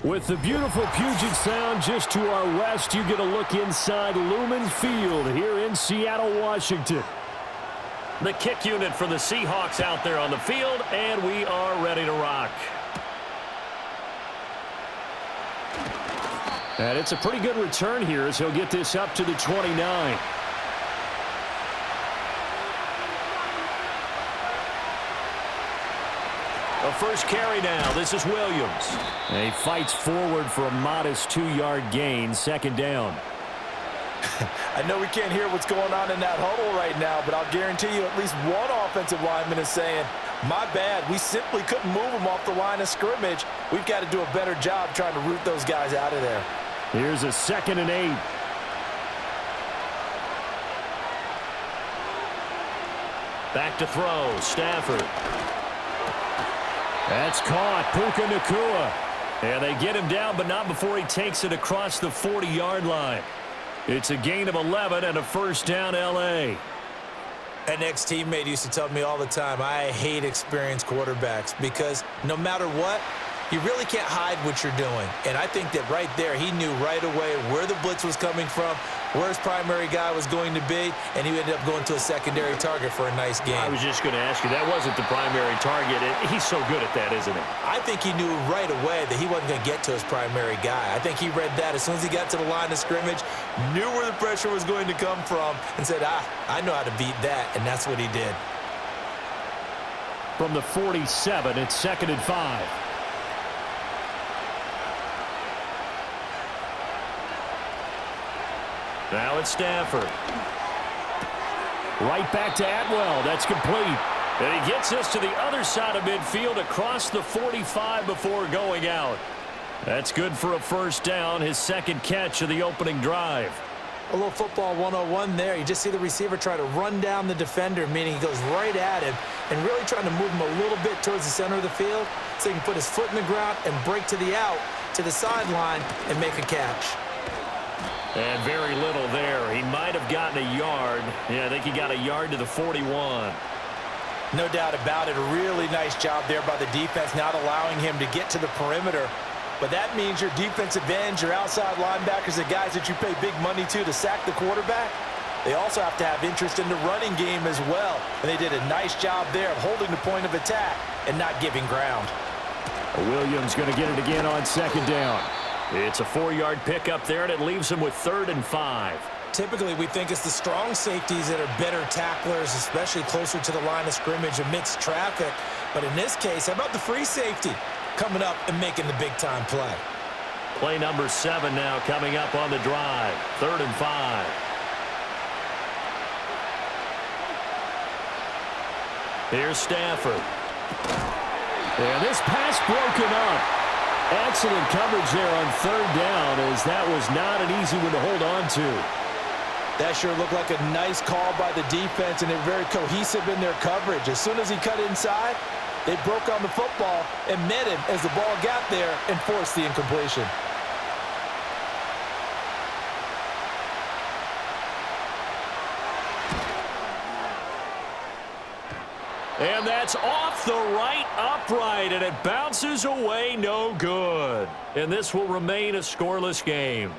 With the beautiful Puget Sound just to our west, you get a look inside Lumen Field here in Seattle, Washington. The kick unit for the Seahawks out there on the field, and we are ready to rock. And it's a pretty good return here as he'll get this up to the 29. A first carry now. This is Williams. And he fights forward for a modest 2-yard gain, second down. I know we can't hear what's going on in that huddle right now, but I'll guarantee you at least one offensive lineman is saying, my bad, we simply couldn't move them off the line of scrimmage. We've got to do a better job trying to root those guys out of there. Here's a 2nd and 8. Back to throw, Stafford. That's caught, Puka Nacua. And they get him down, but not before he takes it across the 40-yard line. It's a gain of 11 and a first down, L.A. An ex-teammate used to tell me all the time, I hate experienced quarterbacks because no matter what, you really can't hide what you're doing. And I think that right there, he knew right away where the blitz was coming from, where his primary guy was going to be, and he ended up going to a secondary target for a nice game. I was just going to ask you, that wasn't the primary target. He's so good at that, isn't he? I think he knew right away that he wasn't going to get to his primary guy. I think he read that as soon as he got to the line of scrimmage, knew where the pressure was going to come from, and said, I know how to beat that, and that's what he did. From the 47, it's 2nd and 5. Now it's Stafford. Right back to Atwell. That's complete. And he gets us to the other side of midfield across the 45 before going out. That's good for a first down, his second catch of the opening drive. A little football 101 there. You just see the receiver try to run down the defender, meaning he goes right at him and really trying to move him a little bit towards the center of the field so he can put his foot in the ground and break to the out, to the sideline, and make a catch. And very little there. He might have gotten a yard. Yeah, I think he got a yard to the 41. No doubt about it. A really nice job there by the defense, not allowing him to get to the perimeter. But that means your defensive ends, your outside linebackers, the guys that you pay big money to sack the quarterback, they also have to have interest in the running game as well. And they did a nice job there of holding the point of attack and not giving ground. Williams going to get it again on second down. It's a 4-yard pickup there, and it leaves him with 3rd and 5. Typically, we think it's the strong safeties that are better tacklers, especially closer to the line of scrimmage amidst traffic. But in this case, how about the free safety coming up and making the big-time play? Play number 7 now coming up on the drive. 3rd and 5. Here's Stafford. And this pass broken up. Excellent coverage there on 3rd down, as that was not an easy one to hold on to. That sure looked like a nice call by the defense, and they're very cohesive in their coverage. As soon as he cut inside, they broke on the football and met him as the ball got there and forced the incompletion. And that's off the right upright, and it bounces away, no good. And this will remain a scoreless game.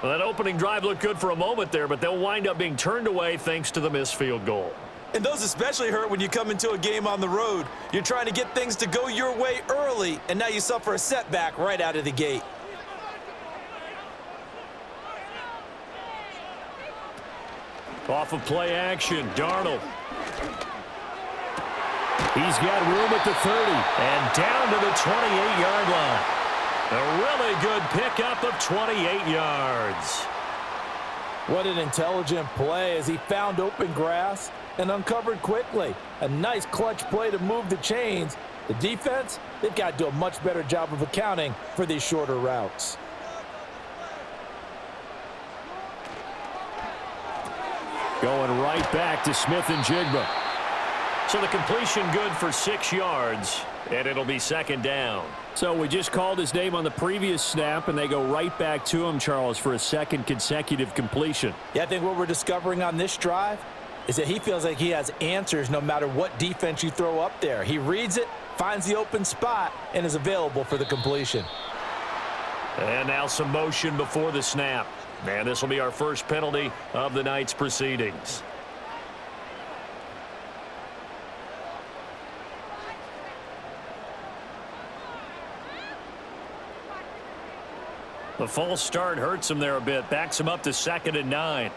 Well, that opening drive looked good for a moment there, but they'll wind up being turned away thanks to the missed field goal. And those especially hurt when you come into a game on the road. You're trying to get things to go your way early, and now you suffer a setback right out of the gate. Off of play action, Darnold. He's got room at the 30. And down to the 28-yard line. A really good pickup of 28 yards. What an intelligent play as he found open grass and uncovered quickly. A nice clutch play to move the chains. The defense, they've got to do a much better job of accounting for these shorter routes. Going right back to Smith and Jigba. So the completion good for 6 yards, and it'll be 2nd down. So we just called his name on the previous snap, and they go right back to him, Charles, for a 2nd consecutive completion. Yeah, I think what we're discovering on this drive is that he feels like he has answers no matter what defense you throw up there. He reads it, finds the open spot, and is available for the completion. And now some motion before the snap. And this will be our first penalty of the night's proceedings. The false start hurts him there a bit. Backs him up to 2nd and 9.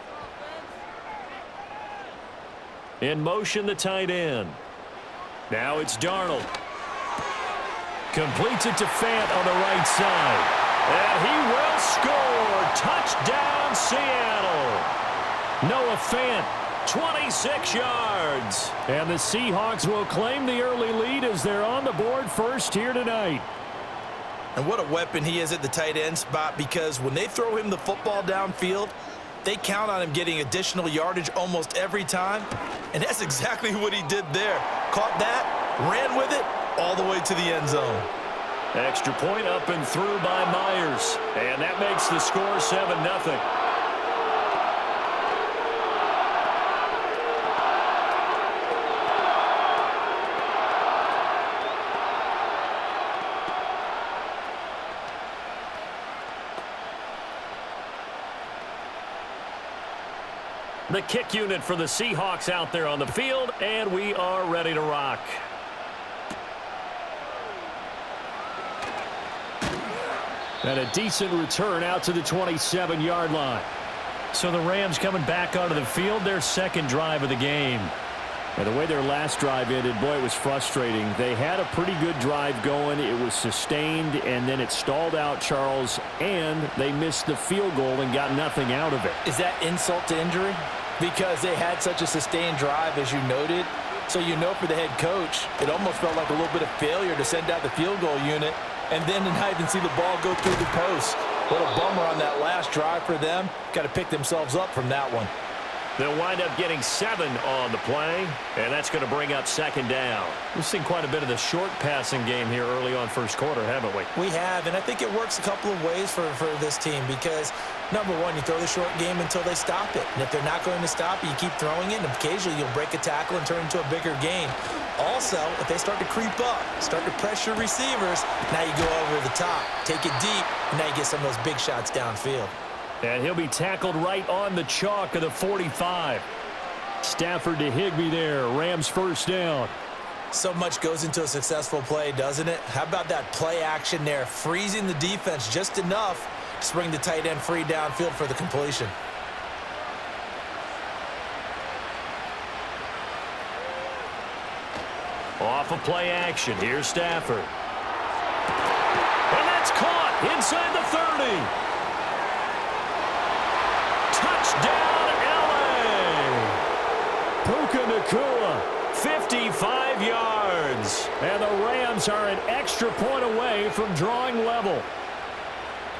In motion, the tight end. Now it's Darnold. Completes it to Fant on the right side. And he will score. Touchdown, Seattle. Noah Fant, 26 yards. And the Seahawks will claim the early lead as they're on the board first here tonight. And what a weapon he is at the tight end spot, because when they throw him the football downfield, they count on him getting additional yardage almost every time. And that's exactly what he did there. Caught that, ran with it, all the way to the end zone. Extra point up and through by Myers. And that makes the score 7-0. The kick unit for the Seahawks out there on the field, and we are ready to rock. And a decent return out to the 27-yard line. So the Rams coming back onto the field, their second drive of the game. And the way their last drive ended, boy, it was frustrating. They had a pretty good drive going. It was sustained, and then it stalled out, Charles, and they missed the field goal and got nothing out of it. Is that insult to injury? Because they had such a sustained drive, as you noted. So you know, for the head coach, it almost felt like a little bit of failure to send out the field goal unit and then to not even see the ball go through the post. What a bummer on that last drive for them. Got to pick themselves up from that one. They'll wind up getting 7 on the play, and that's going to bring up 2nd down. We've seen quite a bit of the short passing game here early on first quarter, haven't we? We have, and I think it works a couple of ways for this team because, number one, you throw the short game until they stop it. And if they're not going to stop it, you keep throwing it, and occasionally you'll break a tackle and turn it into a bigger gain. Also, if they start to creep up, start to pressure receivers, now you go over the top, take it deep, and now you get some of those big shots downfield. And he'll be tackled right on the chalk of the 45. Stafford to Higbee there. Rams first down. So much goes into a successful play, doesn't it? How about that play action there, freezing the defense just enough to bring the tight end free downfield for the completion. Off of play action. Here's Stafford. And that's caught inside the 30. Touchdown, L.A. Puka Nacua, 55 yards. and the Rams are an extra point away from drawing level.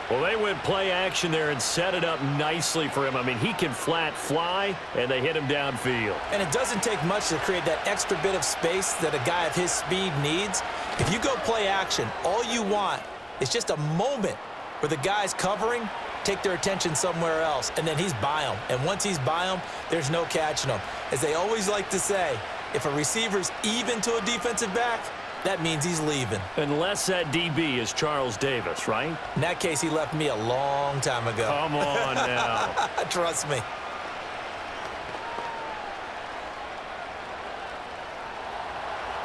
Well, they went play action there and set it up nicely for him. I mean, he can flat fly, and they hit him downfield. And it doesn't take much to create that extra bit of space that a guy of his speed needs. If you go play action, all you want is just a moment where the guy's covering, take their attention somewhere else, and then he's by him. And once he's by him, there's no catching him. As they always like to say, if a receiver's even to a defensive back, that means he's leaving. Unless that DB is Charles Davis, right? In that case, he left me a long time ago. Come on now. Trust me.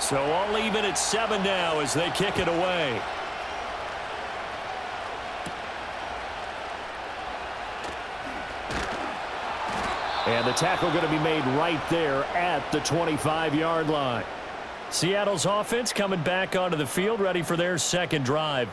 So all even at 7 now as they kick it away. And the tackle going to be made right there at the 25-yard line. Seattle's offense coming back onto the field, ready for their second drive.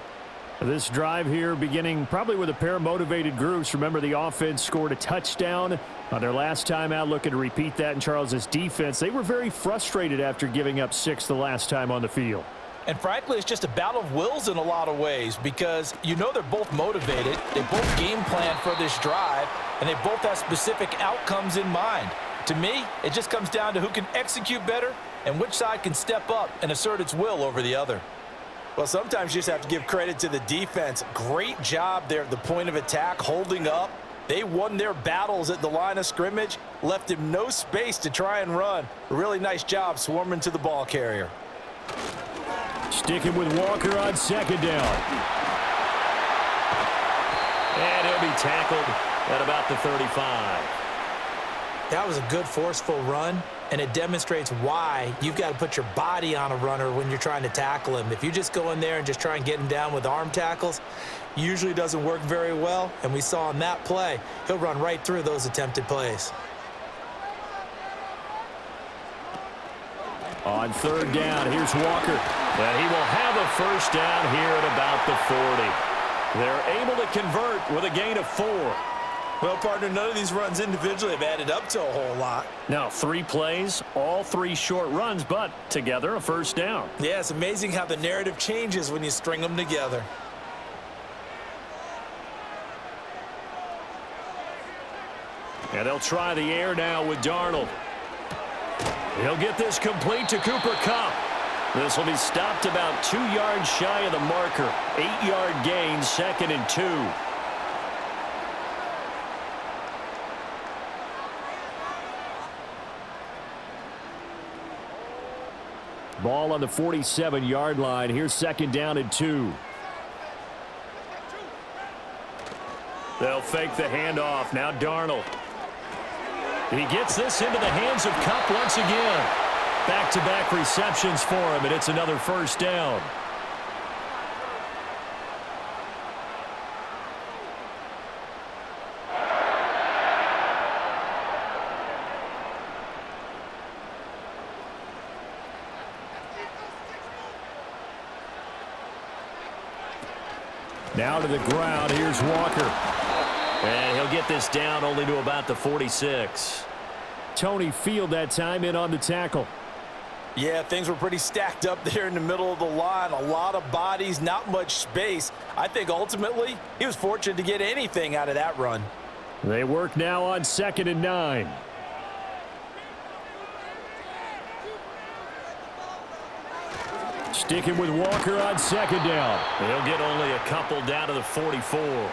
This drive here beginning probably with a pair of motivated groups. Remember, the offense scored a touchdown on their last time out, looking to repeat that in Charles's defense. They were very frustrated after giving up 6 the last time on the field. And frankly, it's just a battle of wills in a lot of ways because you know they're both motivated. They both game plan for this drive, and they both have specific outcomes in mind. To me, it just comes down to who can execute better and which side can step up and assert its will over the other. Well, sometimes you just have to give credit to the defense. Great job there at the point of attack, holding up. They won their battles at the line of scrimmage, left him no space to try and run. A really nice job swarming to the ball carrier. Sticking with Walker on second down. tackled at about the 35. That was a good forceful run, and it demonstrates why you've got to put your body on a runner when you're trying to tackle him. If you just go in there and just try and get him down with arm tackles, usually doesn't work very well, and we saw in that play, he'll run right through those attempted plays. On third down, here's Walker. And he will have a first down here at about the 40. They're able to convert with a gain of 4. Well, partner, none of these runs individually have added up to a whole lot. Now, 3 plays, all 3 short runs, but together a first down. Yeah, it's amazing how the narrative changes when you string them together. And they'll try the air now with Darnold. He'll get this complete to Cooper Kupp. This will be stopped about 2 yards shy of the marker. 8-yard gain, 2nd and 2. Ball on the 47-yard line. Here's 2nd down and 2. They'll fake the handoff. Now Darnold. He gets this into the hands of Kupp once again. Back-to-back receptions for him, and it's another first down. Now to the ground. Here's Walker. And he'll get this down only to about the 46. Tony Field that time in on the tackle. Yeah, things were pretty stacked up there in the middle of the line. A lot of bodies, not much space. I think ultimately he was fortunate to get anything out of that run. They work now on 2nd and 9. Sticking with Walker on 2nd down. He'll get only a couple down to the 44.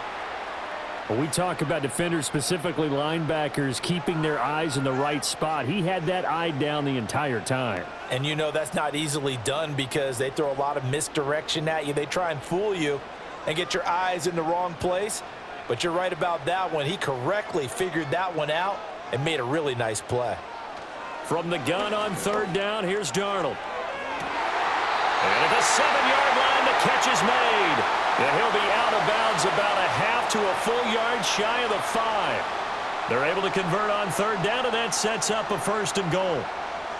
When we talk about defenders, specifically linebackers, keeping their eyes in the right spot, he had that eye down the entire time. And you know that's not easily done because they throw a lot of misdirection at you. They try and fool you and get your eyes in the wrong place. But you're right about that one. He correctly figured that one out and made a really nice play. From the gun on 3rd down, here's Darnold. And at the 7-yard line, the catch is made. And he'll be out of bounds about a half to a full yard shy of the 5. They're able to convert on 3rd down, and that sets up a 1st and goal.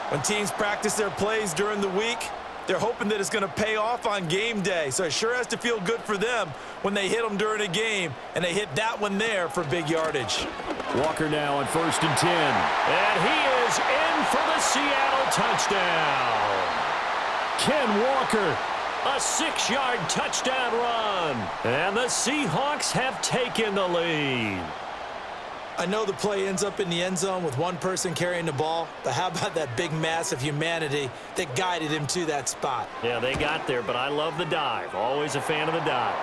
When teams practice their plays during the week, they're hoping that it's going to pay off on game day. So it sure has to feel good for them when they hit them during a game, and they hit that one there for big yardage. Walker now on 1st and 10. And he is in for the Seattle touchdown. Ken Walker. A 6-yard touchdown run. And the Seahawks have taken the lead. I know the play ends up in the end zone with one person carrying the ball, but how about that big mass of humanity that guided him to that spot? Yeah, they got there, but I love the dive. Always a fan of the dive.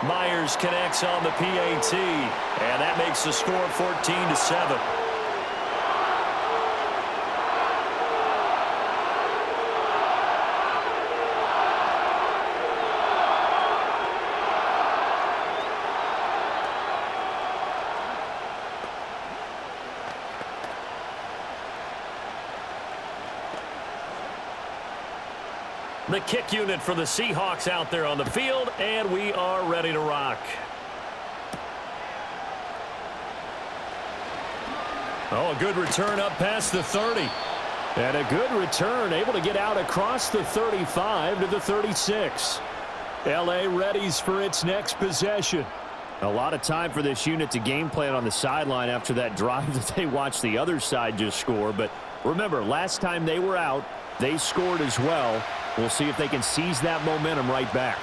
Myers connects on the PAT, and that makes the score 14-7. The kick unit for the Seahawks out there on the field, and we are ready to rock. Oh, a good return up past the 30. And a good return, able to get out across the 35 to the 36. L.A. readies for its next possession. A lot of time for this unit to game plan on the sideline after that drive that they watched the other side just score. But remember, last time they were out, they scored as well. We'll see if they can seize that momentum right back.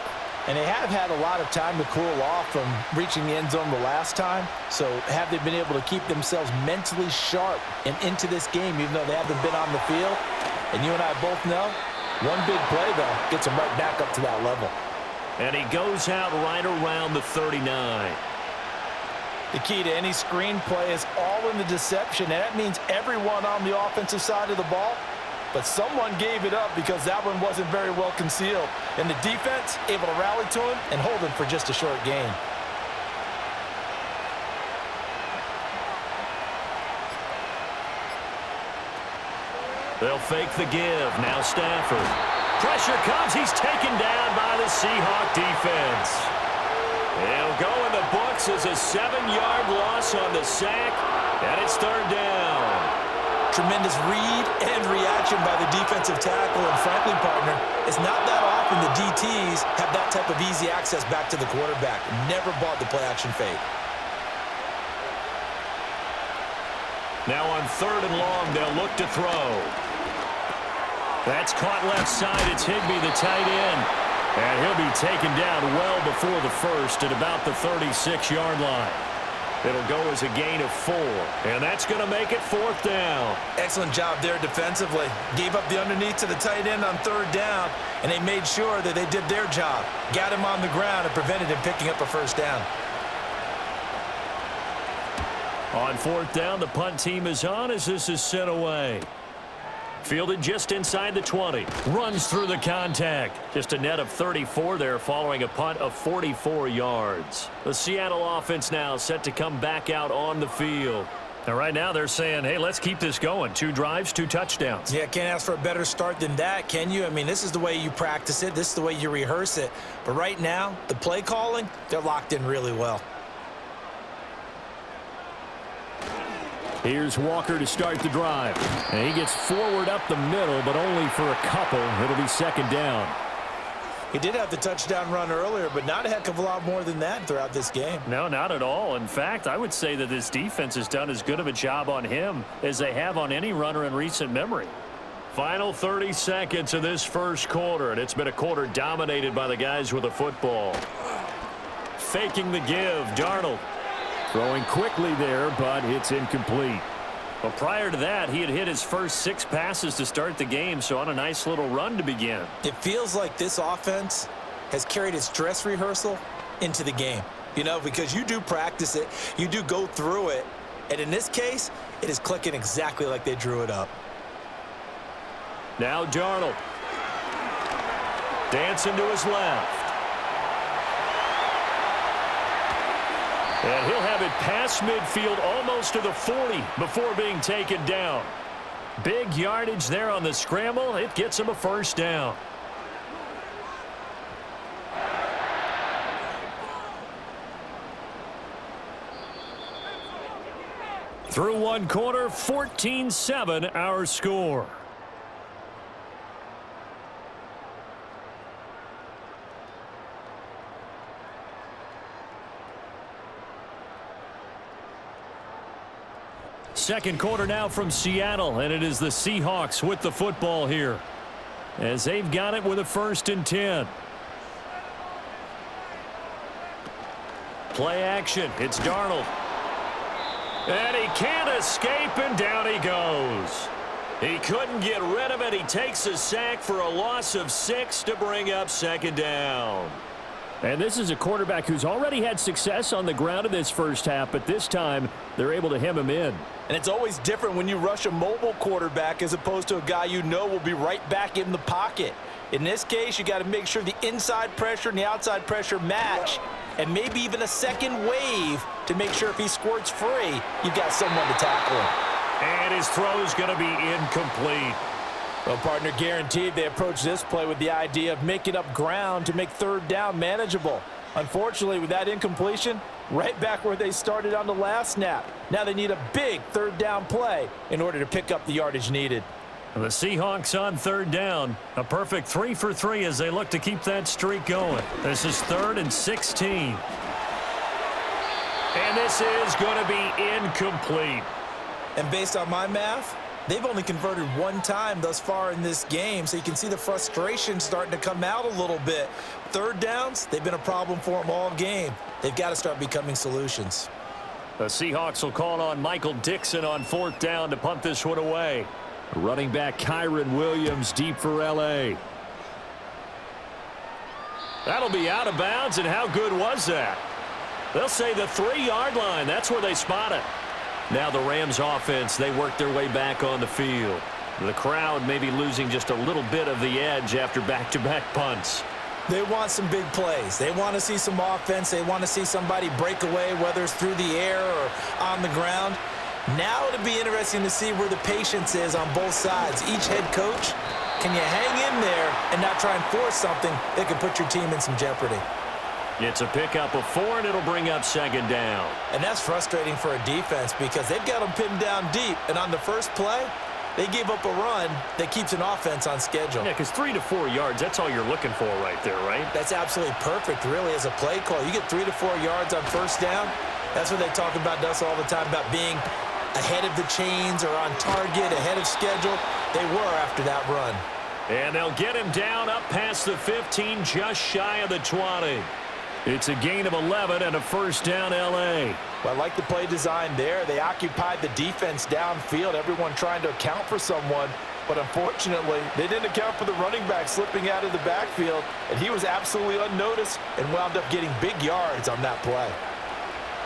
And they have had a lot of time to cool off from reaching the end zone the last time. So have they been able to keep themselves mentally sharp and into this game, even though they haven't been on the field? And you and I both know, one big play, though, gets them right back up to that level. And he goes out right around the 39. The key to any screen play is all in the deception, and that means everyone on the offensive side of the ball. But someone gave it up because that one wasn't very well concealed. And the defense able to rally to him and hold him for just a short gain. They'll fake the give. Now Stafford. Pressure comes. He's taken down by the Seahawk defense. It'll go in the books as a 7-yard loss on the sack, and it's third down. Tremendous read and reaction by the defensive tackle, and frankly, partner, it's not that often the DTs have that type of easy access back to the quarterback. Never bought the play-action fake. Now on third and long, they'll look to throw. That's caught left side. It's Higbee, the tight end. And he'll be taken down well before the first at about the 36-yard line. It'll go as a gain of 4. And that's going to make it fourth down. Excellent job there defensively. Gave up the underneath to the tight end on third down, and they made sure that they did their job. Got him on the ground and prevented him picking up a first down. On fourth down, the punt team is on as this is sent away. Fielded just inside the 20. Runs through the contact. Just a net of 34 there following a punt of 44 yards. The Seattle offense now set to come back out on the field. And right now they're saying, hey, let's keep this going. 2 drives, 2 touchdowns. Yeah, can't ask for a better start than that, can you? I mean, this is the way you practice it. This is the way you rehearse it. But right now, the play calling, they're locked in really well. Here's Walker to start the drive. And he gets forward up the middle, but only for a couple. It'll be second down. He did have the touchdown run earlier, but not a heck of a lot more than that throughout this game. No, not at all. In fact, I would say that this defense has done as good of a job on him as they have on any runner in recent memory. Final 30 seconds of this first quarter, and it's been a quarter dominated by the guys with the football. Faking the give, Darnold. Throwing quickly there, but it's incomplete. Well, prior to that, he had hit his first 6 passes to start the game, so on a nice little run to begin. It feels like this offense has carried its dress rehearsal into the game. You know, because you do practice it, you do go through it, and in this case, it is clicking exactly like they drew it up. Now Darnold. Dancing to his left. And he'll have it past midfield almost to the 40 before being taken down. Big yardage there on the scramble. It gets him a first down. Through one quarter, 14-7 our score. Second quarter now from Seattle, and it is the Seahawks with the football here as they've got it with a 1st and 10. Play action. It's Darnold. And he can't escape, and down he goes. He couldn't get rid of it. He takes a sack for a loss of 6 to bring up second down. And this is a quarterback who's already had success on the ground in this first half, but this time they're able to hem him in. And it's always different when you rush a mobile quarterback as opposed to a guy you know will be right back in the pocket. In this case, you got to make sure the inside pressure and the outside pressure match, and maybe even a second wave to make sure if he squirts free, you've got someone to tackle him. And his throw is going to be incomplete. Well, partner, guaranteed they approach this play with the idea of making up ground to make third down manageable. Unfortunately, with that incompletion, right back where they started on the last snap. Now they need a big third down play in order to pick up the yardage needed. The Seahawks on third down. A perfect 3 for 3 as they look to keep that streak going. This is 3rd and 16. And this is going to be incomplete. And based on my math, they've only converted 1 time thus far in this game, so you can see the frustration starting to come out a little bit. Third downs, they've been a problem for them all game. They've got to start becoming solutions. The Seahawks will call on Michael Dixon on 4th down to punt this one away. Running back Kyron Williams deep for L.A. That'll be out of bounds, and how good was that? They'll say the 3-yard line. That's where they spot it. Now the Rams offense, they work their way back on the field. The crowd may be losing just a little bit of the edge after back-to-back punts. They want some big plays. They want to see some offense. They want to see somebody break away, whether it's through the air or on the ground. Now it'll be interesting to see where the patience is on both sides. Each head coach, can you hang in there and not try and force something that could put your team in some jeopardy? It's a pickup of 4, and it'll bring up second down. And that's frustrating for a defense because they've got them pinned down deep. And on the first play, they gave up a run that keeps an offense on schedule. Yeah, because 3 to 4 yards, that's all you're looking for right there, right? That's absolutely perfect, really, as a play call. You get 3 to 4 yards on first down. That's what they talk about us all the time, about being ahead of the chains or on target, ahead of schedule. They were after that run. And they'll get him down up past the 15, just shy of the 20. It's a gain of 11 and a first down, L.A. Well, I like the play design there. They occupied the defense downfield, everyone trying to account for someone. But unfortunately, they didn't account for the running back slipping out of the backfield, and he was absolutely unnoticed and wound up getting big yards on that play.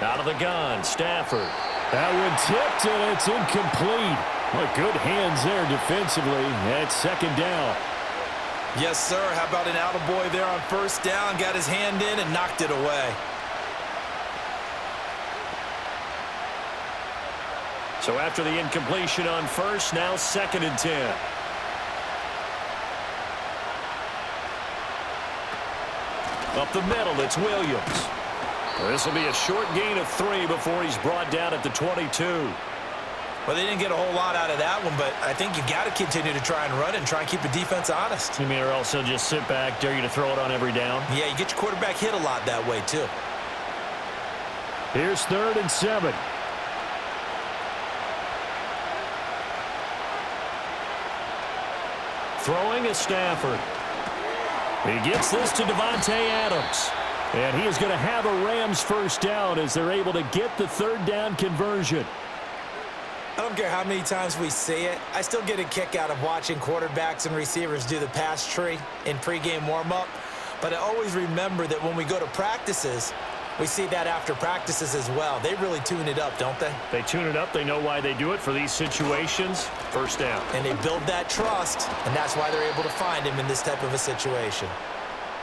Out of the gun, Stafford. That one tipped, and it's incomplete. Well, good hands there defensively at second down. Yes, sir. How about an attaboy there on first down? Got his hand in and knocked it away. So after the incompletion on first, now 2nd and 10. Up the middle, it's Williams. This will be a short gain of 3 before he's brought down at the 22. Well, they didn't get a whole lot out of that one, but I think you've got to continue to try and run and try and keep the defense honest. You mean, or else he'll just sit back, dare you to throw it on every down? Yeah, you get your quarterback hit a lot that way, too. Here's 3rd and 7. Throwing is Stafford. He gets this to Davante Adams. And he is going to have a Rams first down as they're able to get the 3rd down conversion. I don't care how many times we see it. I still get a kick out of watching quarterbacks and receivers do the pass tree in pregame warm-up. But I always remember that when we go to practices, we see that after practices as well. They really tune it up, don't they? They tune it up. They know why they do it for these situations. First down. And they build that trust, and that's why they're able to find him in this type of a situation.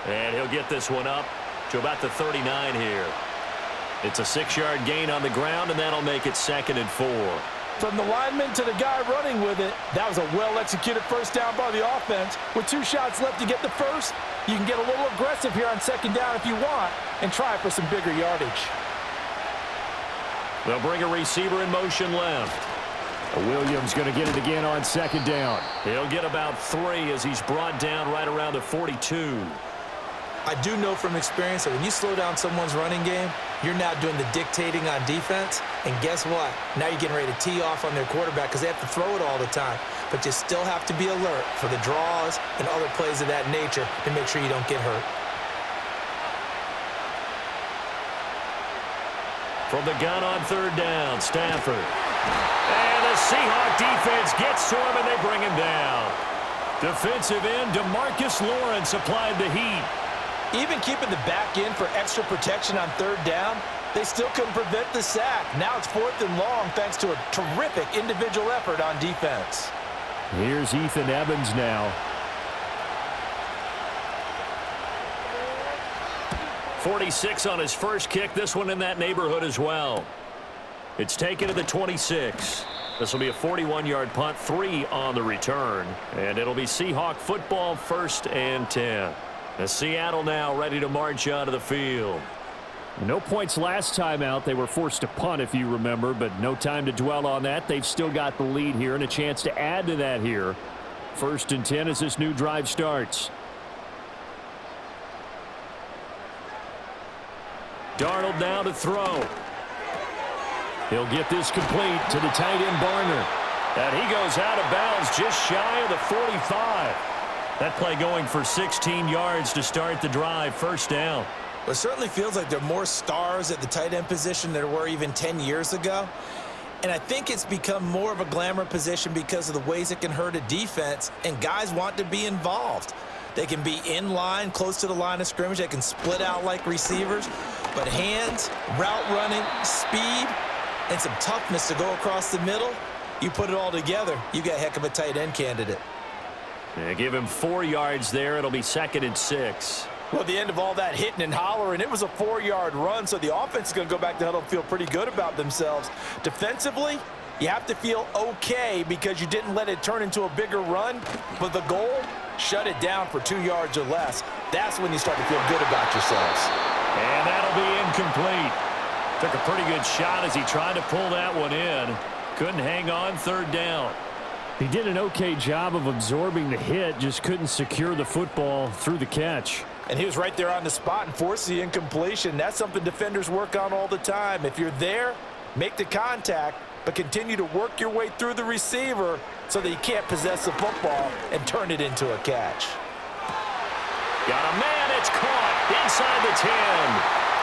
And he'll get this one up to about the 39 here. It's a 6-yard gain on the ground, and that'll make it 2nd and 4. From the lineman to the guy running with it, that was a well-executed first down by the offense. With 2 shots left to get the first, you can get a little aggressive here on second down if you want and try for some bigger yardage. They'll bring a receiver in motion left. Williams going to get it again on second down. He'll get about 3 as he's brought down right around the 42. I do know from experience that when you slow down someone's running game, you're now doing the dictating on defense. And guess what? Now you're getting ready to tee off on their quarterback because they have to throw it all the time. But you still have to be alert for the draws and other plays of that nature to make sure you don't get hurt. From the gun on 3rd down, Stafford. And the Seahawks defense gets to him, and they bring him down. Defensive end DeMarcus Lawrence applied the heat. Even keeping the back in for extra protection on 3rd down, they still couldn't prevent the sack. Now it's 4th and long thanks to a terrific individual effort on defense. Here's Ethan Evans now. 46 on his first kick. This one in that neighborhood as well. It's taken to the 26. This will be a 41-yard punt, 3 on the return. And it'll be Seahawk football, 1st and 10. As Seattle now ready to march onto the field. No points last time out. They were forced to punt, if you remember, but no time to dwell on that. They've still got the lead here and a chance to add to that here. 1st and 10 as this new drive starts. Darnold now to throw. He'll get this complete to the tight end Barner. And he goes out of bounds just shy of the 45. That play going for 16 yards to start the drive. First down. Well, it certainly feels like there are more stars at the tight end position than there were even 10 years ago. And I think it's become more of a glamour position because of the ways it can hurt a defense, and guys want to be involved. They can be in line, close to the line of scrimmage. They can split out like receivers. But hands, route running, speed, and some toughness to go across the middle, you put it all together, you got a heck of a tight end candidate. Yeah, give him 4 yards there. It'll be 2nd and 6. Well, at the end of all that hitting and hollering, it was a 4-yard run, so the offense is going to go back to huddle and feel pretty good about themselves. Defensively, You have to feel okay because you didn't let it turn into a bigger run, but the goal, shut it down for 2 yards or less. That's when you start to feel good about yourselves. And that'll be incomplete. Took a pretty good shot as he tried to pull that one in. Couldn't hang on, third down. He did an okay job of absorbing the hit, just couldn't secure the football through the catch. And he was right there on the spot and forced the incompletion. That's something defenders work on all the time. If you're there, make the contact, but continue to work your way through the receiver so that you can't possess the football and turn it into a catch. Got a man, it's caught inside the 10.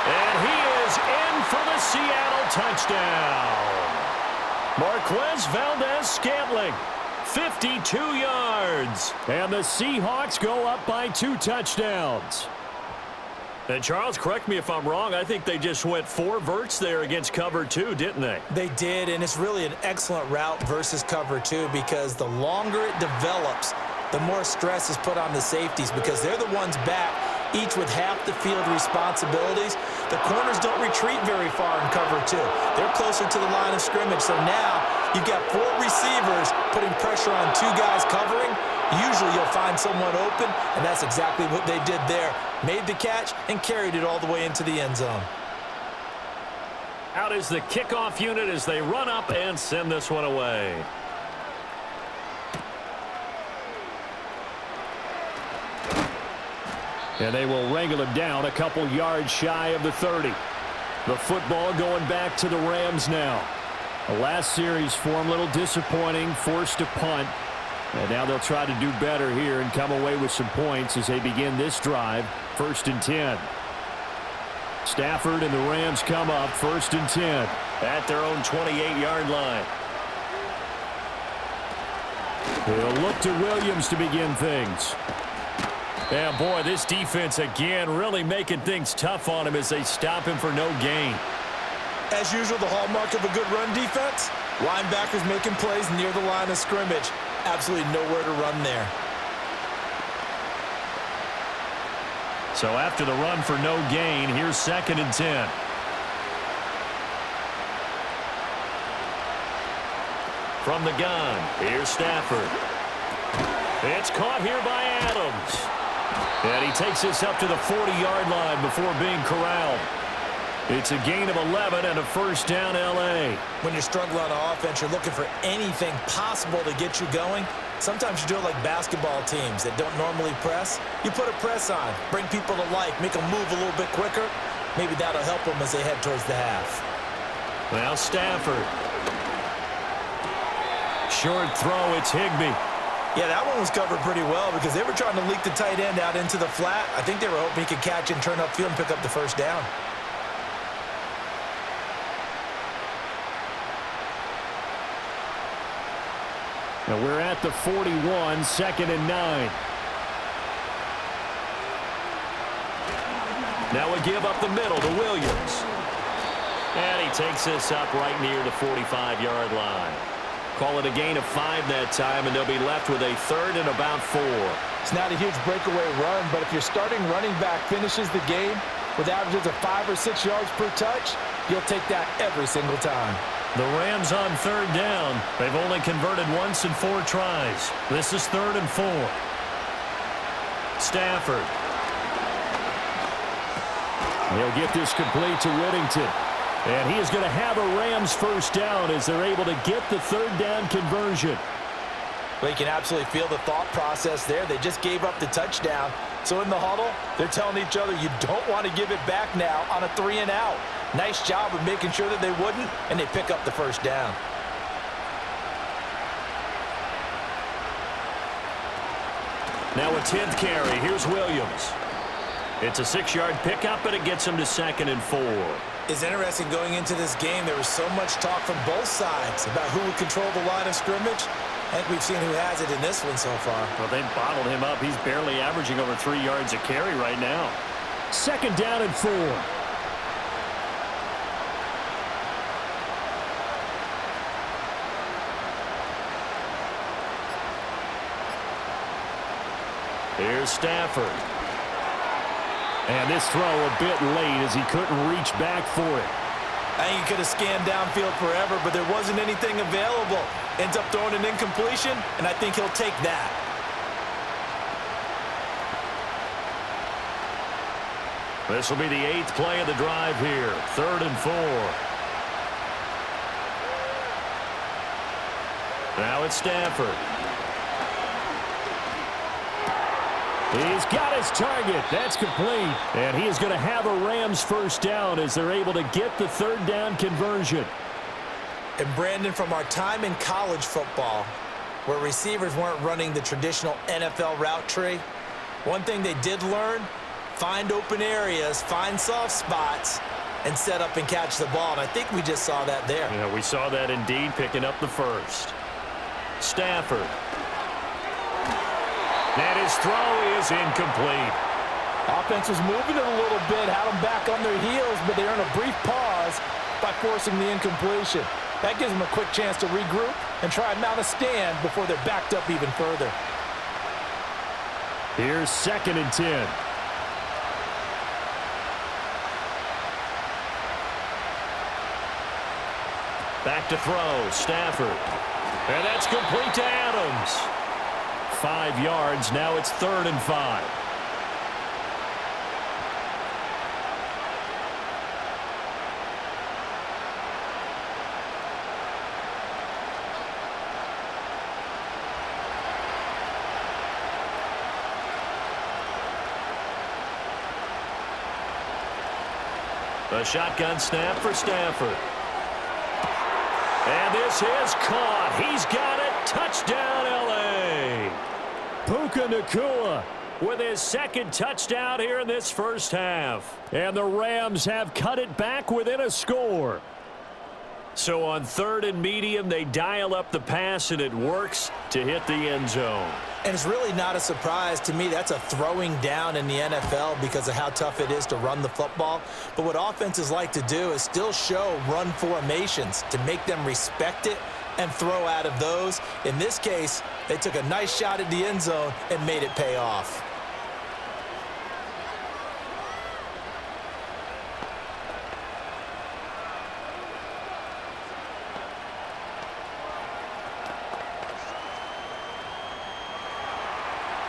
And he is in for the Seattle touchdown. Marquez Valdez-Scantling, 52 yards. And the Seahawks go up by 2 touchdowns. And Charles, correct me if I'm wrong, I think they just went 4 verts there against cover 2, didn't they? They did, and it's really an excellent route versus cover 2 because the longer it develops, the more stress is put on the safeties because they're the ones back, each with half the field responsibilities. The corners don't retreat very far in cover 2. They're closer to the line of scrimmage, so now you've got 4 receivers putting pressure on 2 guys covering. Usually you'll find someone open, and that's exactly what they did there. Made the catch and carried it all the way into the end zone. Out is the kickoff unit as they run up and send this one away. And they will wrangle him down a couple yards shy of the 30. The football going back to the Rams now. The last series for him, a little disappointing, forced to punt. And now they'll try to do better here and come away with some points as they begin this drive, 1st and 10. Stafford and the Rams come up, 1st and 10. At their own 28-yard line. They'll look to Williams to begin things. And boy, this defense again really making things tough on him as they stop him for no gain. As usual, the hallmark of a good run defense, linebackers making plays near the line of scrimmage. Absolutely nowhere to run there. So after the run for no gain, here's 2nd and 10. From the gun, here's Stafford. It's caught here by Adams. And he takes this up to the 40-yard line before being corralled. It's a gain of 11 and a 1st down L.A. When you're struggling on offense, you're looking for anything possible to get you going. Sometimes you do it like basketball teams that don't normally press. You put a press on, bring people to life, make them move a little bit quicker. Maybe that'll help them as they head towards the half. Now Stafford. Short throw, it's Higbee. Yeah, that one was covered pretty well because they were trying to leak the tight end out into the flat. I think they were hoping he could catch and turn upfield and pick up the 1st down. Now we're at the 41, 2nd and 9. Now we give up the middle to Williams. And he takes this up right near the 45-yard line. Call it a gain of 5 that time, and they'll be left with a 3rd and about 4. It's not a huge breakaway run, but if your starting running back finishes the game with averages of 5 or 6 yards per touch, you'll take that every single time. The Rams on 3rd down. They've only converted once in 4 tries. This is 3rd and 4. Stafford. He'll get this complete to Whittington. And he is going to have a Rams 1st down as they're able to get the 3rd down conversion. Well, you can absolutely feel the thought process there. They just gave up the touchdown. So in the huddle, they're telling each other, you don't want to give it back now on a 3 and out. Nice job of making sure that they wouldn't, and they pick up the 1st down. Now a 10th carry. Here's Williams. It's a 6-yard pickup, but it gets him to 2nd and 4. It's interesting going into this game. There was so much talk from both sides about who would control the line of scrimmage. I think we've seen who has it in this one so far. Well, they've bottled him up. He's barely averaging over 3 yards a carry right now. 2nd down and 4. Here's Stafford. And this throw a bit late as he couldn't reach back for it. I think he could have scanned downfield forever, but there wasn't anything available. Ends up throwing an incompletion, and I think he'll take that. This will be the 8th play of the drive here. 3rd and 4. Now it's Stafford. He's got his target. That's complete. And he is going to have a Rams first down as they're able to get the 3rd down conversion. And Brandon, from our time in college football, where receivers weren't running the traditional NFL route tree, one thing they did learn, find open areas, find soft spots, and set up and catch the ball. And I think we just saw that there. Yeah, we saw that indeed, picking up the first. Stafford. And his throw is incomplete. Offense was moving it a little bit, had them back on their heels, but they earned a brief pause by forcing the incompletion. That gives them a quick chance to regroup and try and mount a stand before they're backed up even further. Here's 2nd and 10. Back to throw, Stafford. And that's complete to Adams. 5 yards. Now it's 3rd and 5. A shotgun snap for Stafford. And this is caught. He's got it. Touchdown, L.A. Puka Nacua with his 2nd touchdown here in this first half. And the Rams have cut it back within a score. So on 3rd and medium, they dial up the pass, and it works to hit the end zone. And it's really not a surprise to me. That's a throwing down in the NFL because of how tough it is to run the football. But what offenses like to do is still show run formations to make them respect it and throw out of those. In this case, they took a nice shot at the end zone and made it pay off.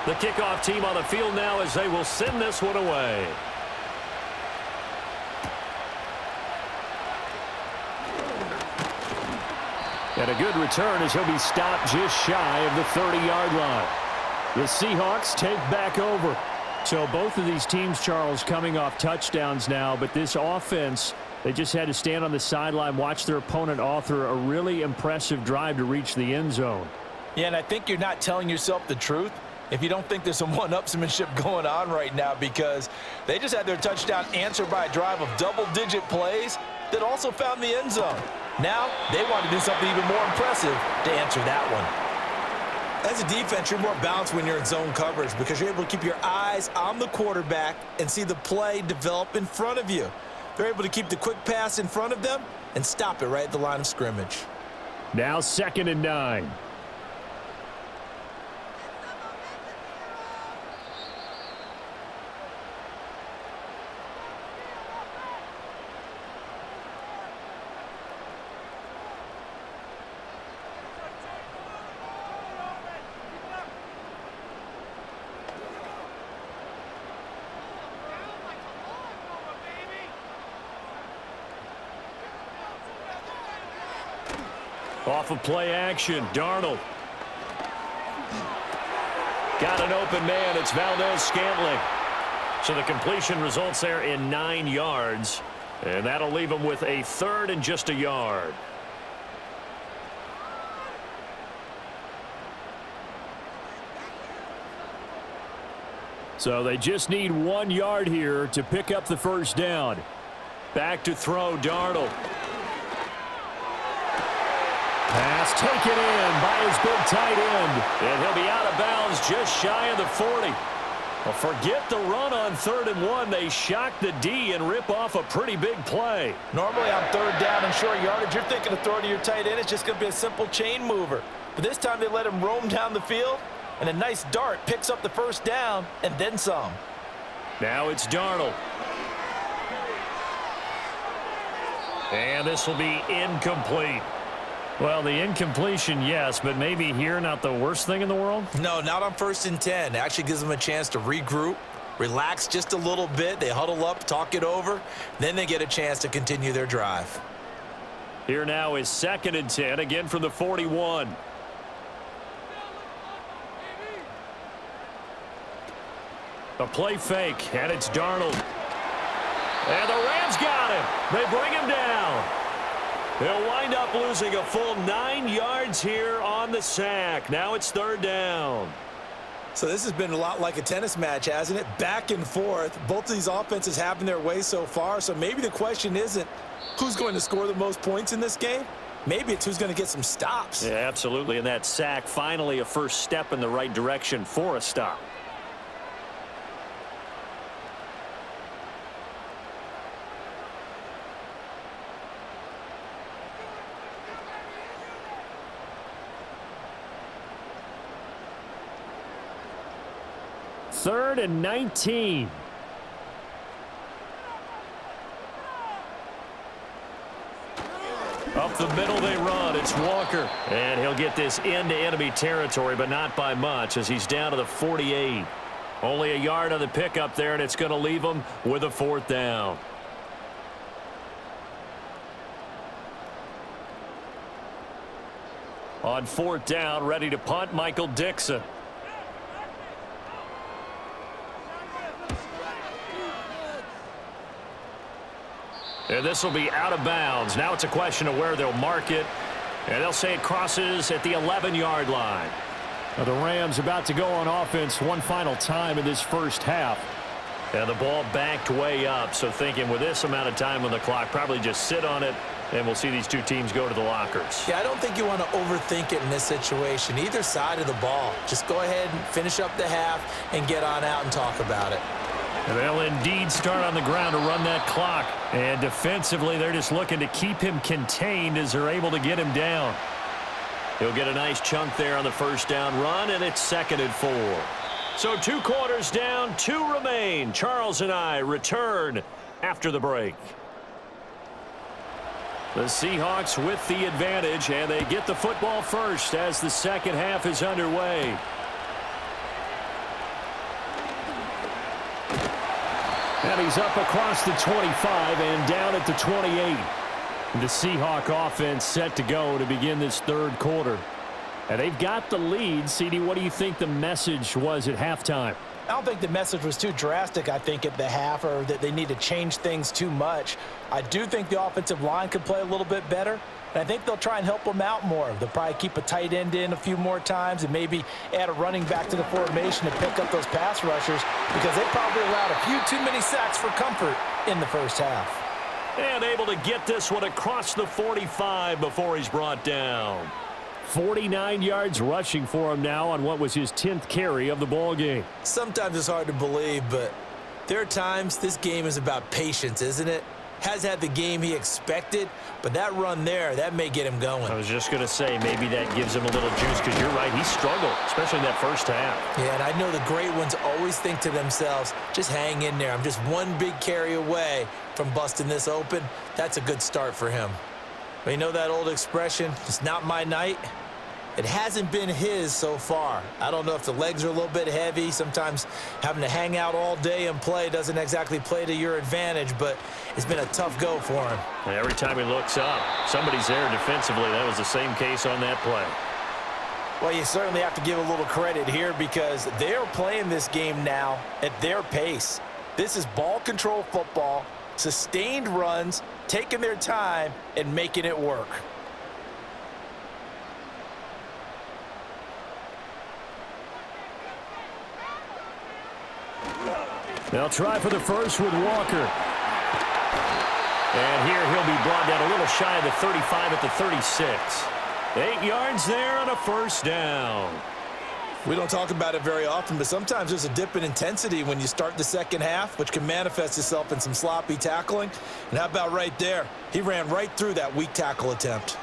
The kickoff team on the field now as they will send this one away. And a good return as he'll be stopped just shy of the 30-yard line. The Seahawks take back over. So both of these teams, Charles, coming off touchdowns now, but this offense, they just had to stand on the sideline, watch their opponent author a really impressive drive to reach the end zone. Yeah, and I think you're not telling yourself the truth if you don't think there's some one-upsmanship going on right now, because they just had their touchdown answered by a drive of double-digit plays that also found the end zone. Now they want to do something even more impressive to answer that one. As a defense, you're more balanced when you're in zone coverage because you're able to keep your eyes on the quarterback and see the play develop in front of you. They're able to keep the quick pass in front of them and stop it right at the line of scrimmage. Now 2nd and 9. Off of play action, Darnold. Got an open man. It's Valdez-Scantling. So the completion results there in 9 yards. And that'll leave him with a 3rd and just a yard. So they just need 1 yard here to pick up the first down. Back to throw, Darnold. Pass taken in by his big tight end. And he'll be out of bounds just shy of the 40. Well, forget the run on 3rd and 1. They shock the D and rip off a pretty big play. Normally on 3rd down and short yardage, you're thinking of throwing to your tight end. It's just going to be a simple chain mover. But this time they let him roam down the field, and a nice dart picks up the first down and then some. Now it's Darnold. And this will be incomplete. Well, the incompletion, yes, but maybe here not the worst thing in the world? No, not on 1st and 10. It actually gives them a chance to regroup, relax just a little bit. They huddle up, talk it over. Then they get a chance to continue their drive. Here now is 2nd and 10, again from the 41. A play fake, and it's Darnold. And the Rams got him. They bring him down. They'll wind up losing a full 9 yards here on the sack. Now it's 3rd down. So this has been a lot like a tennis match, hasn't it? Back and forth. Both of these offenses having their way so far. So maybe the question isn't who's going to score the most points in this game. Maybe it's who's going to get some stops. Yeah, absolutely. And that sack, finally a first step in the right direction for a stop. Third and 19. Up the middle they run. It's Walker. And he'll get this into enemy territory, but not by much as he's down to the 48. Only a yard on the pickup there, and it's going to leave him with a 4th down. On 4th down, ready to punt, Michael Dixon. And this will be out of bounds. Now it's a question of where they'll mark it. And they'll say it crosses at the 11-yard line. Now the Rams about to go on offense one final time in this first half. And the ball backed way up. So thinking with this amount of time on the clock, probably just sit on it, and we'll see these two teams go to the lockers. Yeah, I don't think you want to overthink it in this situation. Either side of the ball. Just go ahead and finish up the half and get on out and talk about it. And they'll indeed start on the ground to run that clock. And defensively, they're just looking to keep him contained as they're able to get him down. He'll get a nice chunk there on the first down run, and it's 2nd and 4. So 2 quarters down, 2 remain. Charles and I return after the break. The Seahawks with the advantage, and they get the football first as the second half is underway. And he's up across the 25 and down at the 28. The Seahawk offense set to go to begin this 3rd quarter. And they've got the lead. CD, what do you think the message was at halftime? I don't think the message was too drastic, I think, at the half, or that they need to change things too much. I do think the offensive line could play a little bit better, and I think they'll try and help them out more. They'll probably keep a tight end in a few more times and maybe add a running back to the formation to pick up those pass rushers because they probably allowed a few too many sacks for comfort in the first half. And able to get this one across the 45 before he's brought down. 49 yards rushing for him now on what was his 10th carry of the ball game. Sometimes it's hard to believe, but there are times this game is about patience, isn't it? Has had the game he expected, but that run there, that may get him going. I was just going to say, maybe that gives him a little juice because you're right, he struggled, especially in that first half. Yeah, and I know the great ones always think to themselves, just hang in there. I'm just one big carry away from busting this open. That's a good start for him. But you know that old expression, it's not my night? It hasn't been his so far. I don't know if the legs are a little bit heavy. Sometimes having to hang out all day and play doesn't exactly play to your advantage, but it's been a tough go for him. And every time he looks up, somebody's there defensively. That was the same case on that play. Well, you certainly have to give a little credit here because they're playing this game now at their pace. This is ball control football, sustained runs, taking their time, and making it work. They'll try for the first with Walker. And here he'll be brought down a little shy of the 35 at the 36. 8 yards there on a first down. We don't talk about it very often, but sometimes there's a dip in intensity when you start the second half, which can manifest itself in some sloppy tackling. And how about right there? He ran right through that weak tackle attempt.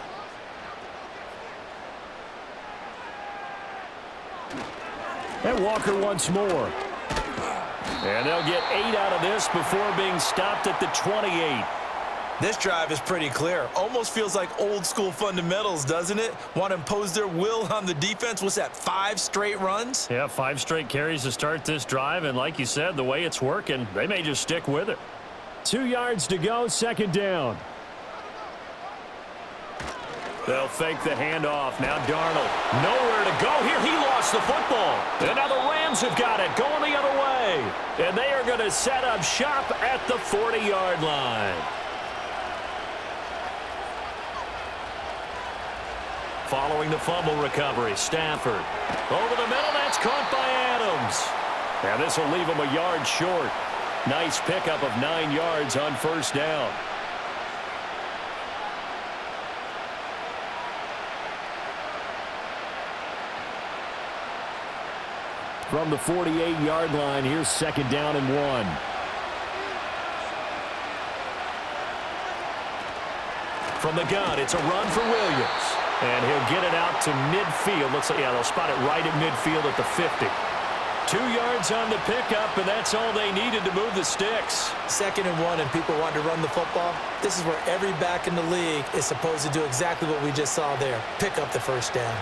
And Walker once more. And they'll get 8 out of this before being stopped at the 28. This drive is pretty clear. Almost feels like old school fundamentals, doesn't it? Want to impose their will on the defense. What's that, 5 straight runs? Yeah, 5 straight carries to start this drive, and like you said, the way it's working, they may just stick with it. 2 yards to go, second down. They'll fake the handoff. Now Darnold. Nowhere to go here. He lost the football. And now the Rams have got it going the other way. And they are going to set up shop at the 40-yard line. Following the fumble recovery, Stafford. Over the middle, that's caught by Adams. Now this will leave him a yard short. Nice pickup of 9 yards on first down. From the 48-yard line, here's second down and 1. From the gun, it's a run for Williams. And he'll get it out to midfield. Looks like, yeah, they'll spot it right at midfield at the 50. 2 yards on the pickup, and that's all they needed to move the sticks. Second and 1, and people want to run the football. This is where every back in the league is supposed to do exactly what we just saw there. Pick up the first down.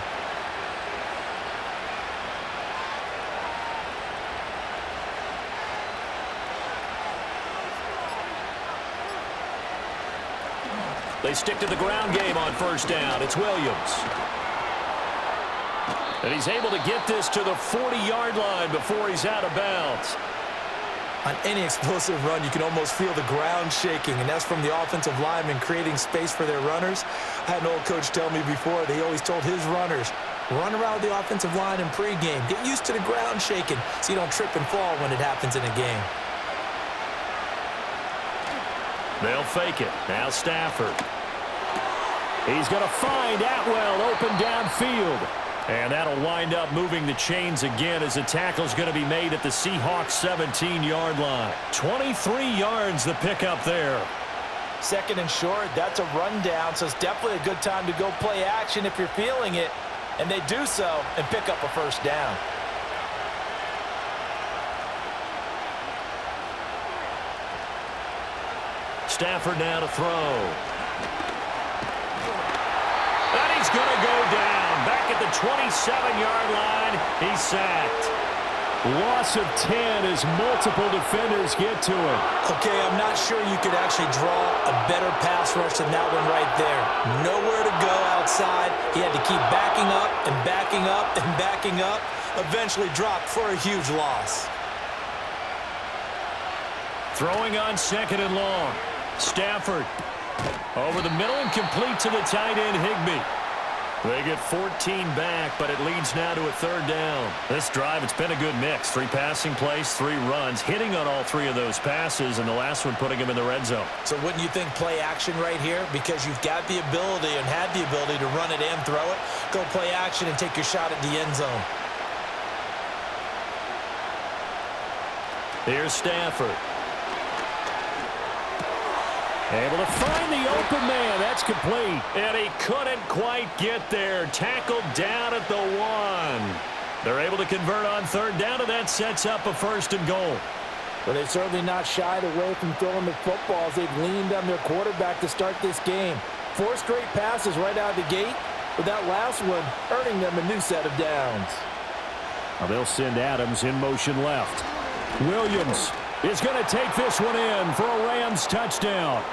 They stick to the ground game on first down. It's Williams. And he's able to get this to the 40-yard line before he's out of bounds. On any explosive run, you can almost feel the ground shaking, and that's from the offensive linemen creating space for their runners. I had an old coach tell me before that he always told his runners, run around the offensive line in pregame. Get used to the ground shaking so you don't trip and fall when it happens in a game. They'll fake it. Now Stafford. He's going to find Atwell open downfield. And that'll wind up moving the chains again as the tackle's going to be made at the Seahawks 17-yard line. 23 yards the pickup there. Second and short, that's a rundown, so it's definitely a good time to go play action if you're feeling it. And they do so and pick up a first down. Stafford now to throw. And he's going to go down. Back at the 27-yard line, he's sacked. Loss of 10 as multiple defenders get to it. Okay, I'm not sure you could actually draw a better pass rush than that one right there. Nowhere to go outside. He had to keep backing up and backing up and backing up. Eventually dropped for a huge loss. Throwing on second and long. Stafford over the middle and complete to the tight end, Higbee. They get 14 back, but it leads now to a third down. This drive, it's been a good mix. 3 passing plays, 3 runs, hitting on all 3 of those passes, and the last one putting him in the red zone. So wouldn't you think play action right here? Because you've got the ability and had the ability to run it and throw it. Go play action and take your shot at the end zone. Here's Stafford. Able to find the open man. That's complete. And he couldn't quite get there. Tackled down at the 1. They're able to convert on third down, and that sets up a first and goal. Well, they've certainly not shied away from throwing the footballs. They've leaned on their quarterback to start this game. 4 straight passes right out of the gate, with that last one earning them a new set of downs. Now they'll send Adams in motion left. Williams is going to take this one in for a Rams touchdown.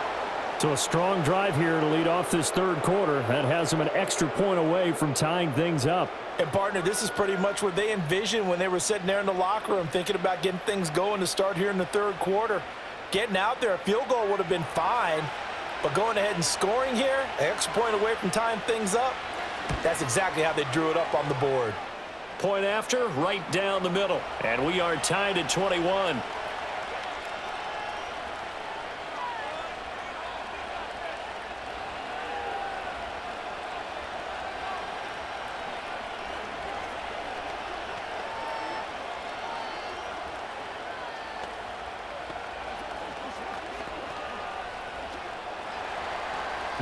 So a strong drive here to lead off this third quarter. That has them an extra point away from tying things up. And, partner, this is pretty much what they envisioned when they were sitting there in the locker room thinking about getting things going to start here in the third quarter. Getting out there, a field goal would have been fine. But going ahead and scoring here, an extra point away from tying things up, that's exactly how they drew it up on the board. Point after, right down the middle. And we are tied at 21.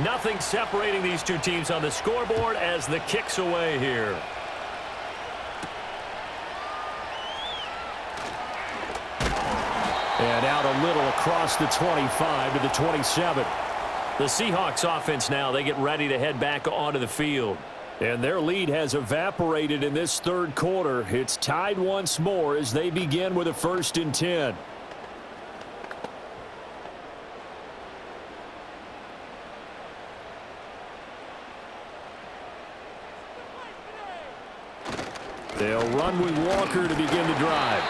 Nothing separating these two teams on the scoreboard as the kick's away here. And out a little across the 25 to the 27. The Seahawks offense now, they get ready to head back onto the field. And their lead has evaporated in this third quarter. It's tied once more as they begin with a 1st and 10. They'll run with Walker to begin the drive.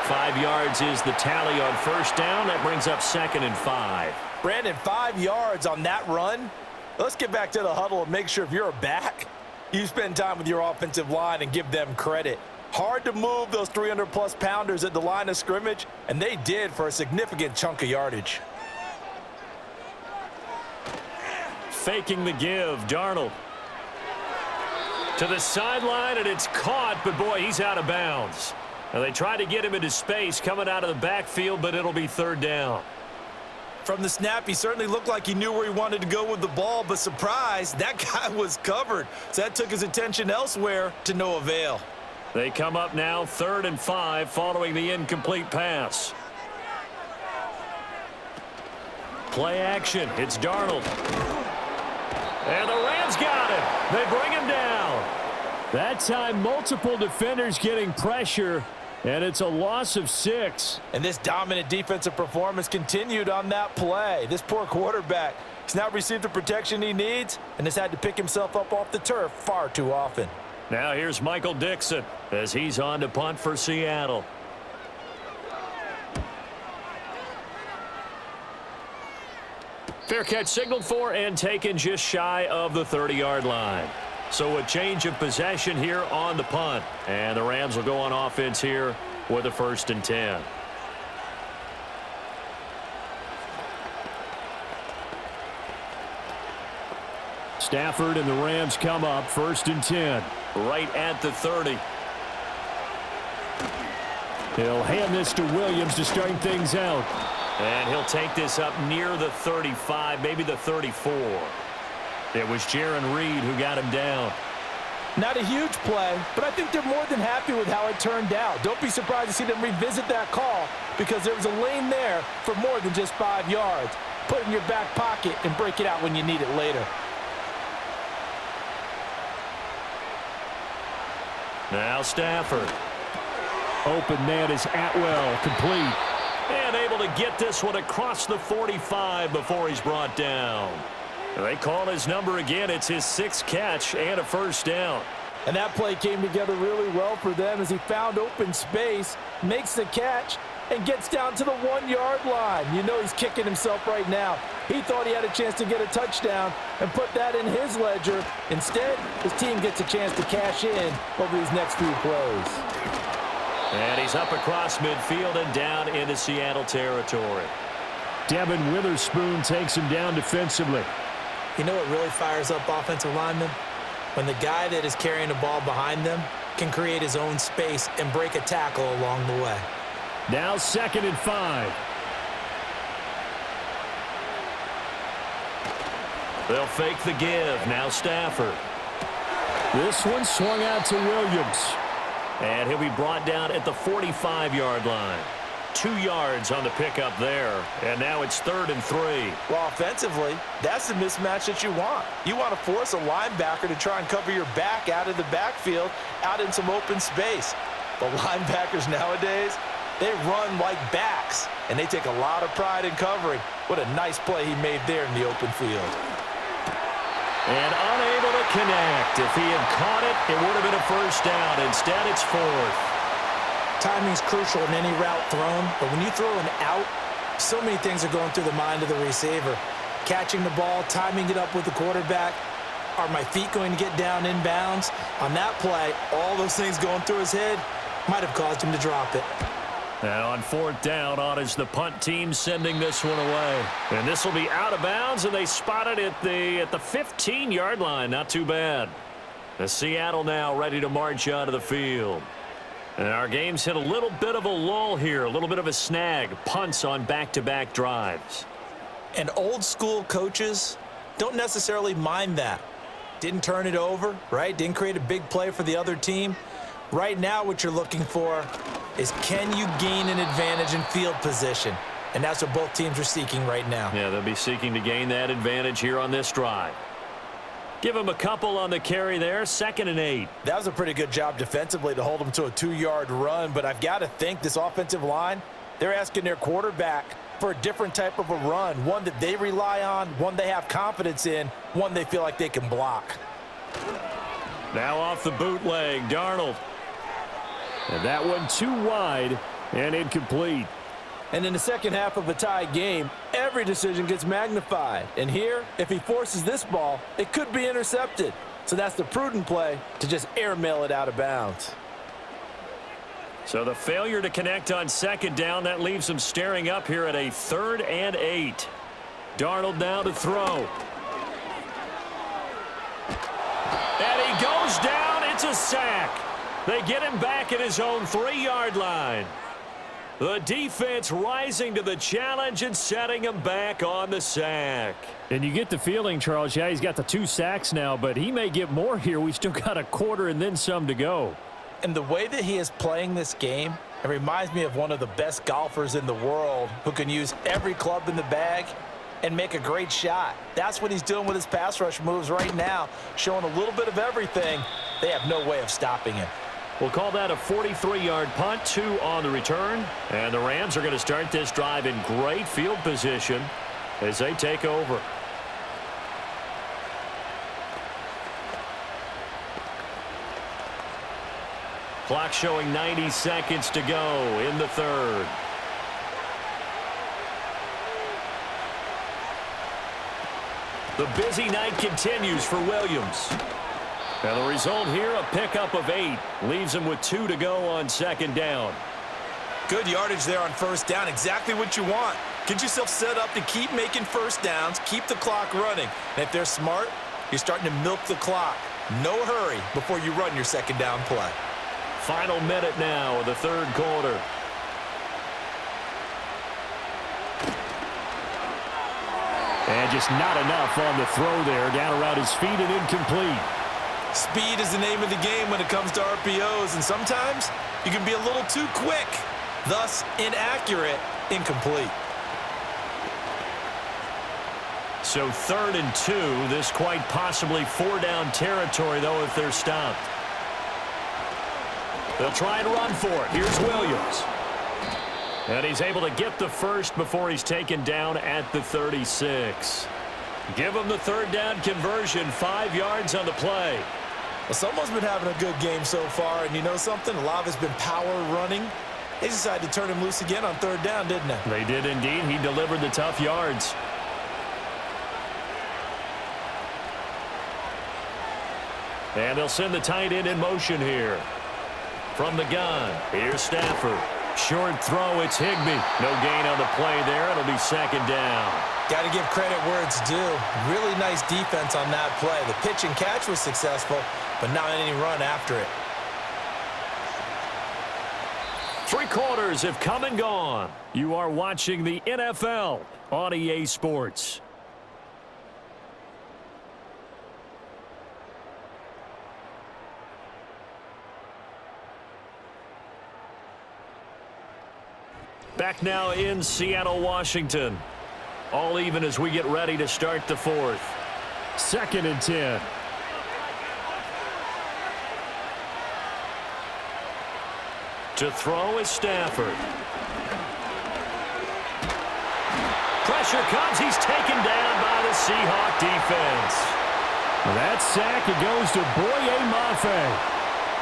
5 yards is the tally on 1st down. That brings up 2nd and 5. Brandon, 5 yards on that run. Let's get back to the huddle and make sure if you're a back, you spend time with your offensive line and give them credit. Hard to move those 300-plus pounders at the line of scrimmage, and they did for a significant chunk of yardage. Faking the give, Darnold. To the sideline, and it's caught, but boy, he's out of bounds. Now they tried to get him into space coming out of the backfield, but it'll be 3rd down. From the snap, he certainly looked like he knew where he wanted to go with the ball, but surprise, that guy was covered. So that took his attention elsewhere to no avail. They come up now 3rd and 5 following the incomplete pass. Play action. It's Darnold. And the Rams got him. They bring him down. That time, multiple defenders getting pressure, and it's a loss of 6. And this dominant defensive performance continued on that play. This poor quarterback has now received the protection he needs and has had to pick himself up off the turf far too often. Now here's Michael Dixon as he's on to punt for Seattle. Fair catch signaled for and taken just shy of the 30-yard line. So a change of possession here on the punt. And the Rams will go on offense here with a 1st and 10. Stafford and the Rams come up 1st and 10. Right at the 30. He'll hand this to Williams to start things out. And he'll take this up near the 35, maybe the 34. It was Jaron Reed who got him down. Not a huge play, but I think they're more than happy with how it turned out. Don't be surprised to see them revisit that call because there was a lane there for more than just 5 yards. Put it in your back pocket and break it out when you need it later. Now Stafford. Open man is Atwell, complete. And able to get this one across the 45 before he's brought down. They call his number again. It's his 6th catch and a 1st down. And that play came together really well for them as he found open space, makes the catch, and gets down to the 1-yard line. You know he's kicking himself right now. He thought he had a chance to get a touchdown and put that in his ledger. Instead, his team gets a chance to cash in over these next few plays. And he's up across midfield and down into Seattle territory. Devin Witherspoon takes him down defensively. You know what really fires up offensive linemen? When the guy that is carrying the ball behind them can create his own space and break a tackle along the way. Now 2nd and 5. They'll fake the give. Now Stafford. This one swung out to Williams. And he'll be brought down at the 45-yard line. 2 yards on the pickup there. And now it's 3rd and 3. Well, offensively, that's the mismatch that you want. You want to force a linebacker to try and cover your back out of the backfield, out in some open space. But linebackers nowadays, they run like backs, and they take a lot of pride in covering. What a nice play he made there in the open field. And unable to connect. If he had caught it, it would have been a 1st down. Instead, it's 4th. Timing's crucial in any route thrown, but when you throw an out, so many things are going through the mind of the receiver. Catching the ball, timing it up with the quarterback. Are my feet going to get down in bounds? On that play, all those things going through his head might have caused him to drop it. And on 4th down, on is the punt team sending this one away. And this will be out of bounds, and they spot it at the 15-yard line. Not too bad. The Seattle now ready to march onto the field. And our game's hit a little bit of a lull here, a little bit of a snag. Punts on back-to-back drives. And old-school coaches don't necessarily mind that. Didn't turn it over, right? Didn't create a big play for the other team. Right now what you're looking for is can you gain an advantage in field position? and that's what both teams are seeking right now. Yeah, they'll be seeking to gain that advantage here on this drive. Give him a couple on the carry there, 2nd and 8. That was a pretty good job defensively to hold them to a 2-yard run, but I've got to think this offensive line, they're asking their quarterback for a different type of a run, one that they rely on, one they have confidence in, one they feel like they can block. Now off the bootleg, Darnold. And that one too wide and incomplete. And in the second half of a tied game, every decision gets magnified. And here, if he forces this ball, it could be intercepted. So that's the prudent play to just airmail it out of bounds. So the failure to connect on 2nd down, that leaves him staring up here at a 3rd and 8. Darnold now to throw. And he goes down. It's a sack. They get him back at his own 3-yard line. The defense rising to the challenge and setting him back on the sack. And you get the feeling, Charles, yeah, he's got the 2 sacks now, but he may get more here. We still got a quarter and then some to go. And the way that he is playing this game, it reminds me of one of the best golfers in the world who can use every club in the bag and make a great shot. That's what he's doing with his pass rush moves right now, showing a little bit of everything. They have no way of stopping him. We'll call that a 43-yard punt, 2 on the return. And the Rams are going to start this drive in great field position as they take over. Clock showing 90 seconds to go in the 3rd. The busy night continues for Williams. And the result here, a pickup of 8. Leaves him with 2 to go on 2nd down. Good yardage there on 1st down. Exactly what you want. Get yourself set up to keep making 1st downs, keep the clock running. And if they're smart, you're starting to milk the clock. No hurry before you run your 2nd down play. Final minute now of the 3rd quarter. And just not enough on the throw there. Down around his feet and incomplete. Speed is the name of the game when it comes to RPOs, and sometimes you can be a little too quick, thus inaccurate, incomplete. So 3rd and 2, this quite possibly 4-down territory, though, if they're stopped. They'll try and run for it. Here's Williams. And he's able to get the first before he's taken down at the 36. Give him the 3rd down conversion, 5 yards on the play. Well, someone's been having a good game so far, and you know something? A lot of it's been power running. They decided to turn him loose again on 3rd down, didn't they? They did indeed. He delivered the tough yards. And they'll send the tight end in motion here. From the gun, here's Stafford. Short throw, it's Higbee. No gain on the play there. It'll be 2nd down. Got to give credit where it's due. Really nice defense on that play. The pitch and catch was successful, but not any run after it. 3 quarters have come and gone. You are watching the NFL on EA Sports. Back now in Seattle, Washington. All even as we get ready to start the 4th. 2nd and 10. To throw is Stafford. Pressure comes. He's taken down by the Seahawk defense. That sack, it goes to Boye Mafe.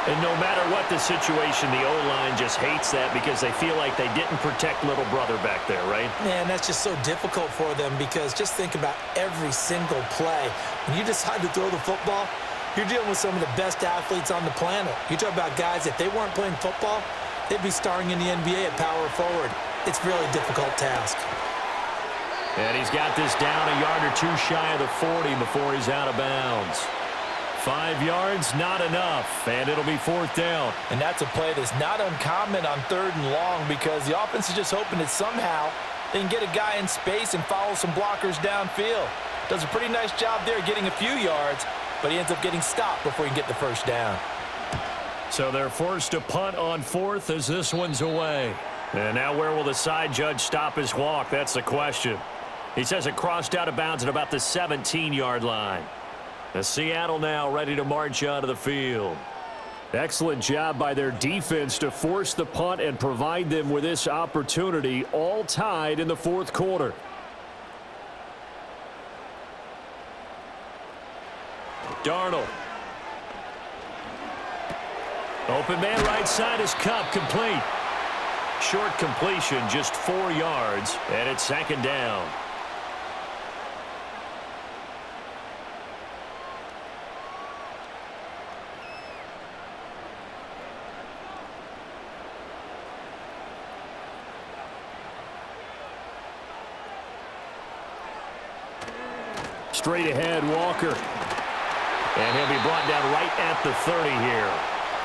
And no matter what the situation, the O-line just hates that because they feel like they didn't protect little brother back there, right? Man, that's just so difficult for them because just think about every single play. When you decide to throw the football, you're dealing with some of the best athletes on the planet. You talk about guys, if they weren't playing football, they'd be starring in the NBA at power forward. It's a really difficult task. And he's got this down a yard or 2 shy of the 40 before he's out of bounds. 5 yards, not enough, and it'll be 4th down. And that's a play that's not uncommon on 3rd and long because the offense is just hoping that somehow they can get a guy in space and follow some blockers downfield. Does a pretty nice job there getting a few yards, but he ends up getting stopped before he can get the 1st down. So they're forced to punt on 4th as this one's away. And now where will the side judge stop his walk? That's the question. He says it crossed out of bounds at about the 17-yard line. The Seattle now ready to march onto the field. Excellent job by their defense to force the punt and provide them with this opportunity, all tied in the fourth quarter. Darnold. Open man right side is Kupp, complete. Short completion, just 4 yards, and it's second down. Straight ahead, Walker. And he'll be brought down right at the 30 here.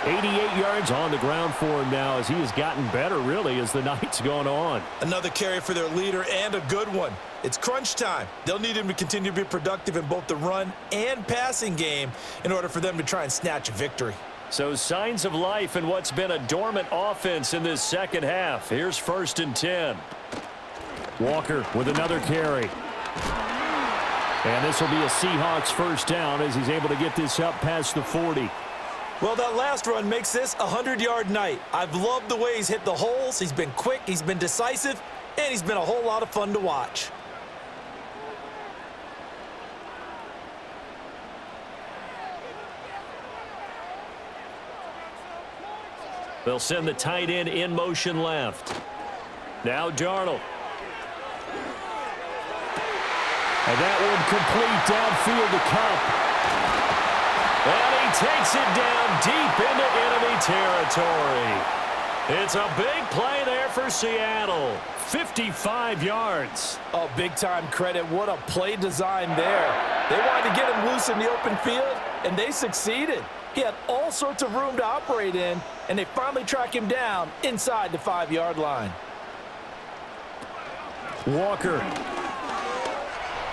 88 yards on the ground for him now as he has gotten better, really, as the night's gone on. Another carry for their leader, and a good one. It's crunch time. They'll need him to continue to be productive in both the run and passing game in order for them to try and snatch a victory. So signs of life in what's been a dormant offense in this second half. Here's 1st and 10. Walker with another carry. And this will be a Seahawks first down as he's able to get this up past the 40. Well, that last run makes this a 100-yard night. I've loved the way he's hit the holes. He's been quick, he's been decisive, and he's been a whole lot of fun to watch. They'll send the tight end in motion left. Now Darnold. And that one complete downfield to Kupp. And he takes it down deep into enemy territory. It's a big play there for Seattle. 55 yards. Oh, big-time credit. What a play design there. They wanted to get him loose in the open field, and they succeeded. He had all sorts of room to operate in, and they finally track him down inside the 5-yard line. Walker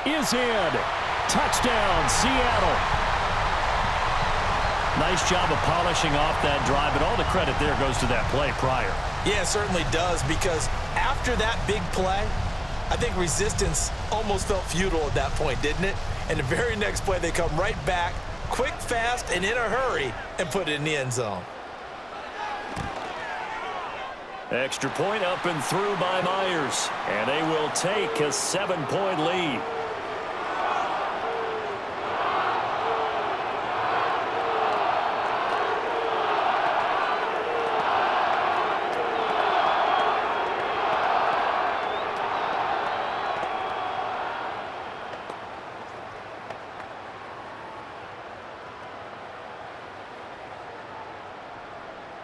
is in. Touchdown, Seattle. Nice job of polishing off that drive, but all the credit there goes to that play prior. Yeah, it certainly does, because after that big play, I think resistance almost felt futile at that point, didn't it? And the very next play, they come right back, quick, fast, and in a hurry, and put it in the end zone. Extra point up and through by Myers, and they will take a 7-point lead.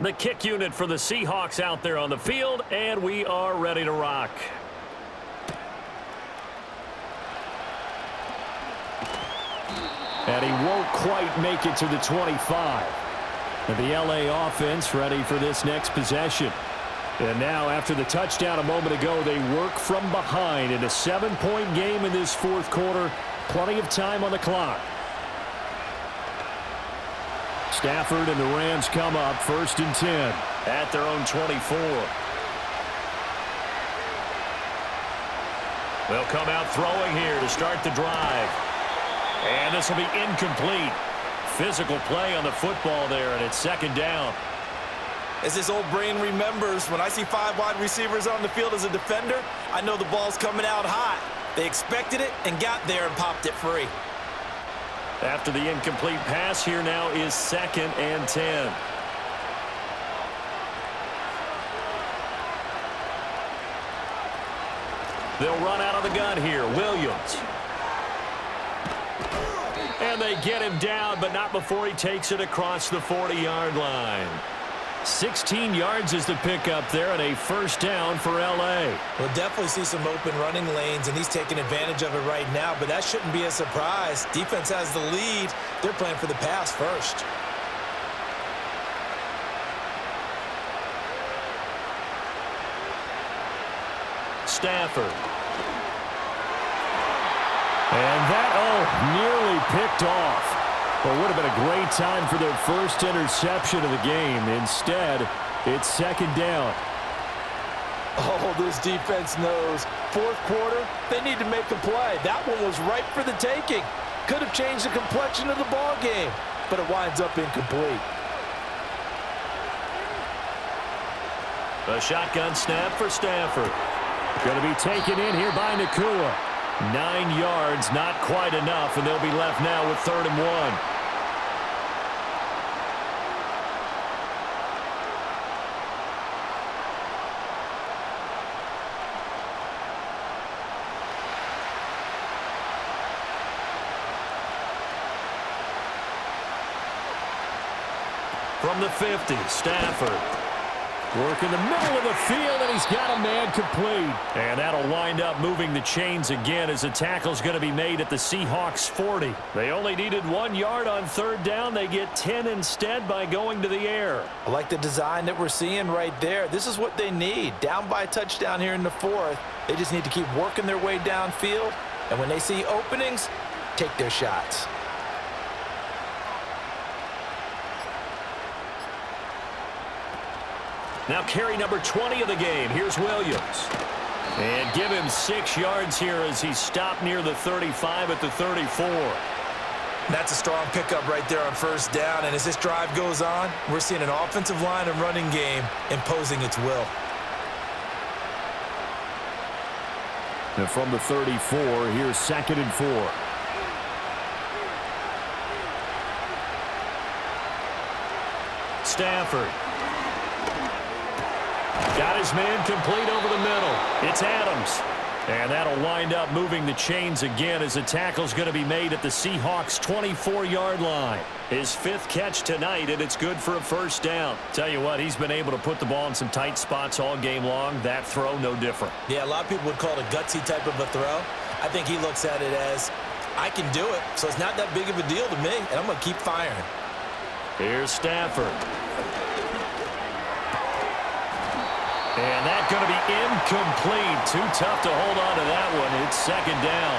The kick unit for the Seahawks out there on the field, and we are ready to rock. And he won't quite make it to the 25. And the LA offense ready for this next possession. And now, after the touchdown a moment ago, they work from behind in a 7-point game in this fourth quarter. Plenty of time on the clock. Stafford and the Rams come up 1st and 10 at their own 24. They'll come out throwing here to start the drive. And this will be incomplete. Physical play on the football there, and it's 2nd down. As his old brain remembers, when I see 5 wide receivers on the field as a defender, I know the ball's coming out hot. They expected it and got there and popped it free. After the incomplete pass, here now is 2nd and 10. They'll run out of the gun here. Williams. And they get him down, but not before he takes it across the 40-yard line. 16 yards is the pickup there, and a 1st down for L.A. We'll definitely see some open running lanes, and he's taking advantage of it right now, but that shouldn't be a surprise. Defense has the lead. They're playing for the pass first. Stafford. And that, nearly picked off. Well, would have been a great time for their first interception of the game. Instead, it's 2nd down. Oh, this defense knows. Fourth quarter, they need to make a play. That one was ripe for the taking. Could have changed the complexion of the ball game, but it winds up incomplete. A shotgun snap for Stafford. Going to be taken in here by Nacua. 9 yards, not quite enough, and they'll be left now with 3rd and 1. From the 50, Stafford. Work in the middle of the field, and he's got a man complete. And that'll wind up moving the chains again as a tackle's going to be made at the Seahawks 40. They only needed 1 yard on 3rd down. They get 10 instead by going to the air. I like the design that we're seeing right there. This is what they need. Down by a touchdown here in the 4th. They just need to keep working their way downfield. And when they see openings, take their shots. Now carry number 20 of the game. Here's Williams. And give him 6 yards here as he stopped near the 35 at the 34. That's a strong pickup right there on 1st down. And as this drive goes on, we're seeing an offensive line and running game imposing its will. And from the 34, here's 2nd and 4. Stafford. Got his man complete over the middle. It's Adams. And that'll wind up moving the chains again as a tackle's going to be made at the Seahawks 24-yard line. His 5th catch tonight, and it's good for a 1st down. Tell you what, he's been able to put the ball in some tight spots all game long. That throw, no different. Yeah, a lot of people would call it a gutsy type of a throw. I think he looks at it as, I can do it, so it's not that big of a deal to me, and I'm going to keep firing. Here's Stafford. And that's going to be incomplete. Too tough to hold on to that one. It's 2nd down.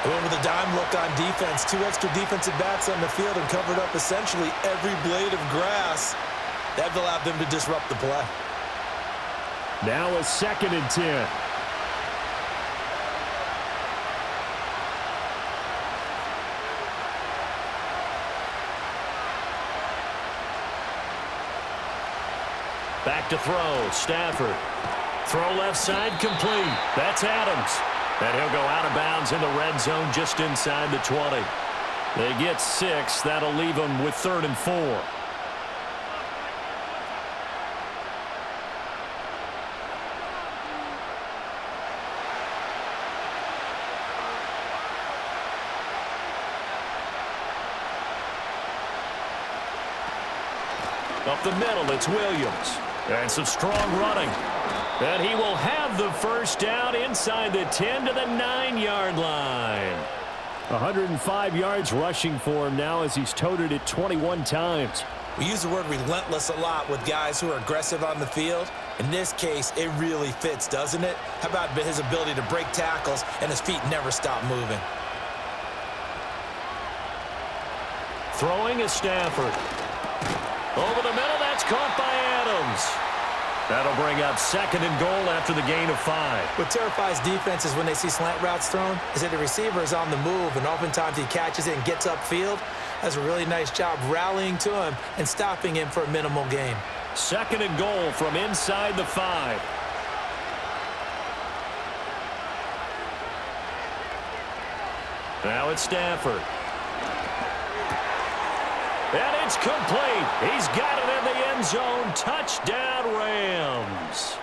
Went with a dime look on defense. 2 extra defensive backs on the field and covered up essentially every blade of grass. That allowed them to disrupt the play. Now a 2nd and 10. Back to throw, Stafford. Throw left side, complete. That's Adams. And he'll go out of bounds in the red zone just inside the 20. They get 6. That'll leave them with 3rd and 4. Up the middle, it's Williams. And some strong running. And he will have the 1st down inside the 10 to the 9-yard line. 105 yards rushing for him now as he's toted it 21 times. We use the word relentless a lot with guys who are aggressive on the field. In this case, it really fits, doesn't it? How about his ability to break tackles and his feet never stop moving? Throwing is Stafford. Over the middle, that's caught by Adams. That'll bring up 2nd and goal after the gain of 5. What terrifies defenses when they see slant routes thrown is that the receiver is on the move, and oftentimes he catches it and gets upfield. Does a really nice job rallying to him and stopping him for a minimal gain. 2nd and goal from inside the 5. Now it's Stafford. And it's complete. He's got it in the end zone. Touchdown, Rams.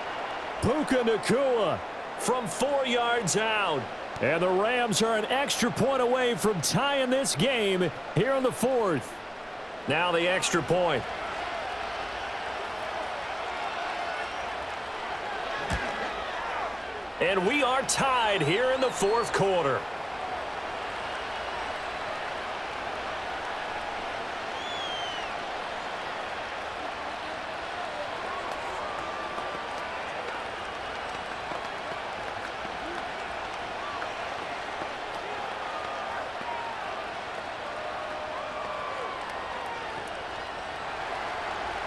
Puka Nacua From 4 yards out. And the Rams are an extra point away from tying this game here in the 4th. Now the extra point. And we are tied here in the 4th quarter.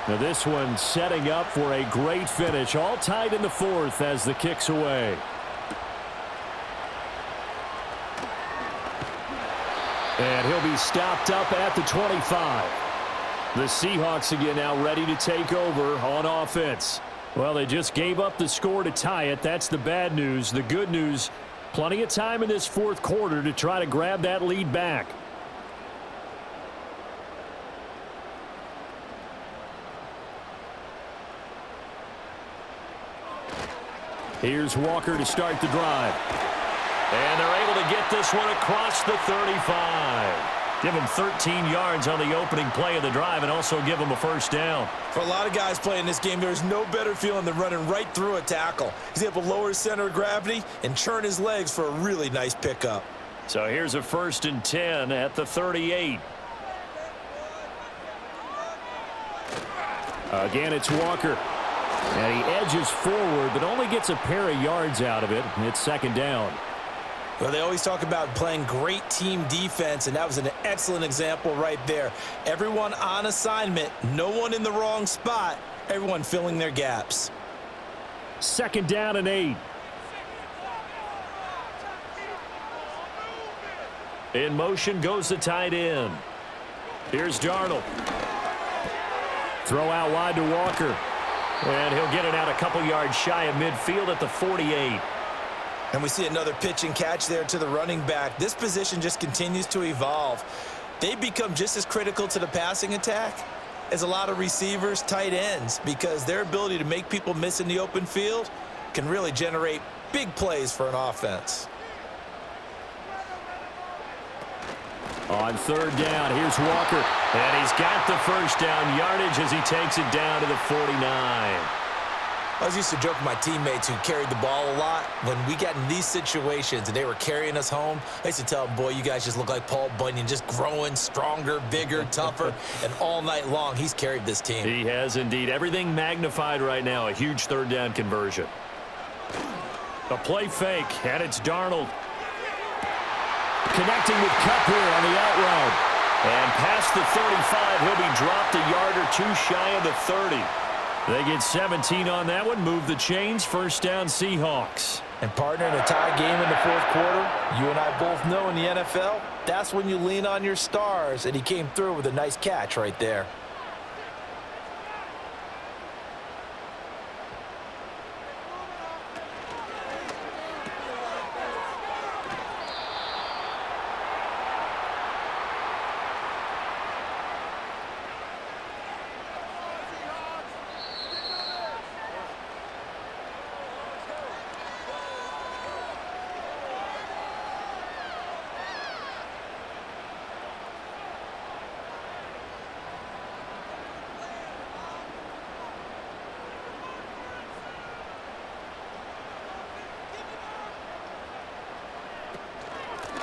Now this one setting up for a great finish. All tied in the fourth as the kick's away. And he'll be stopped up at the 25. The Seahawks again now ready to take over on offense. Well, they just gave up the score to tie it. That's the bad news. The good news, plenty of time in this fourth quarter to try to grab that lead back. Here's Walker to start the drive. And they're able to get this one across the 35. Give him 13 yards on the opening play of the drive and also give him a first down. For a lot of guys playing this game, there's no better feeling than running right through a tackle. He's able to lower his center of gravity and churn his legs for a really nice pickup. So here's a 1st and 10 at the 38. Again, it's Walker. And he edges forward, but only gets a pair of yards out of it. It's 2nd down. Well, they always talk about playing great team defense, and that was an excellent example right there. Everyone on assignment, no one in the wrong spot, everyone filling their gaps. 2nd down and 8. In motion goes the tight end. Here's Darnold. Throw out wide to Walker. And he'll get it out a couple yards shy of midfield at the 48. And we see another pitch and catch there to the running back. This position just continues to evolve. They become just as critical to the passing attack as a lot of receivers, tight ends, because their ability to make people miss in the open field can really generate big plays for an offense. On 3rd down, here's Walker. And he's got the first down yardage as he takes it down to the 49. I was used to joke with my teammates who carried the ball a lot. When we got in these situations and they were carrying us home, I used to tell them, boy, you guys just look like Paul Bunyan, just growing stronger, bigger, tougher, and all night long he's carried this team. He has indeed. Everything magnified right now, a huge 3rd down conversion. A play fake, and it's Darnold. Connecting with Kupp here on the out route. And past the 35, he'll be dropped a yard or two shy of the 30. They get 17 on that one. Move the chains. 1st down Seahawks. And partner, in a tie game in the fourth quarter, you and I both know in the NFL, that's when you lean on your stars. And he came through with a nice catch right there.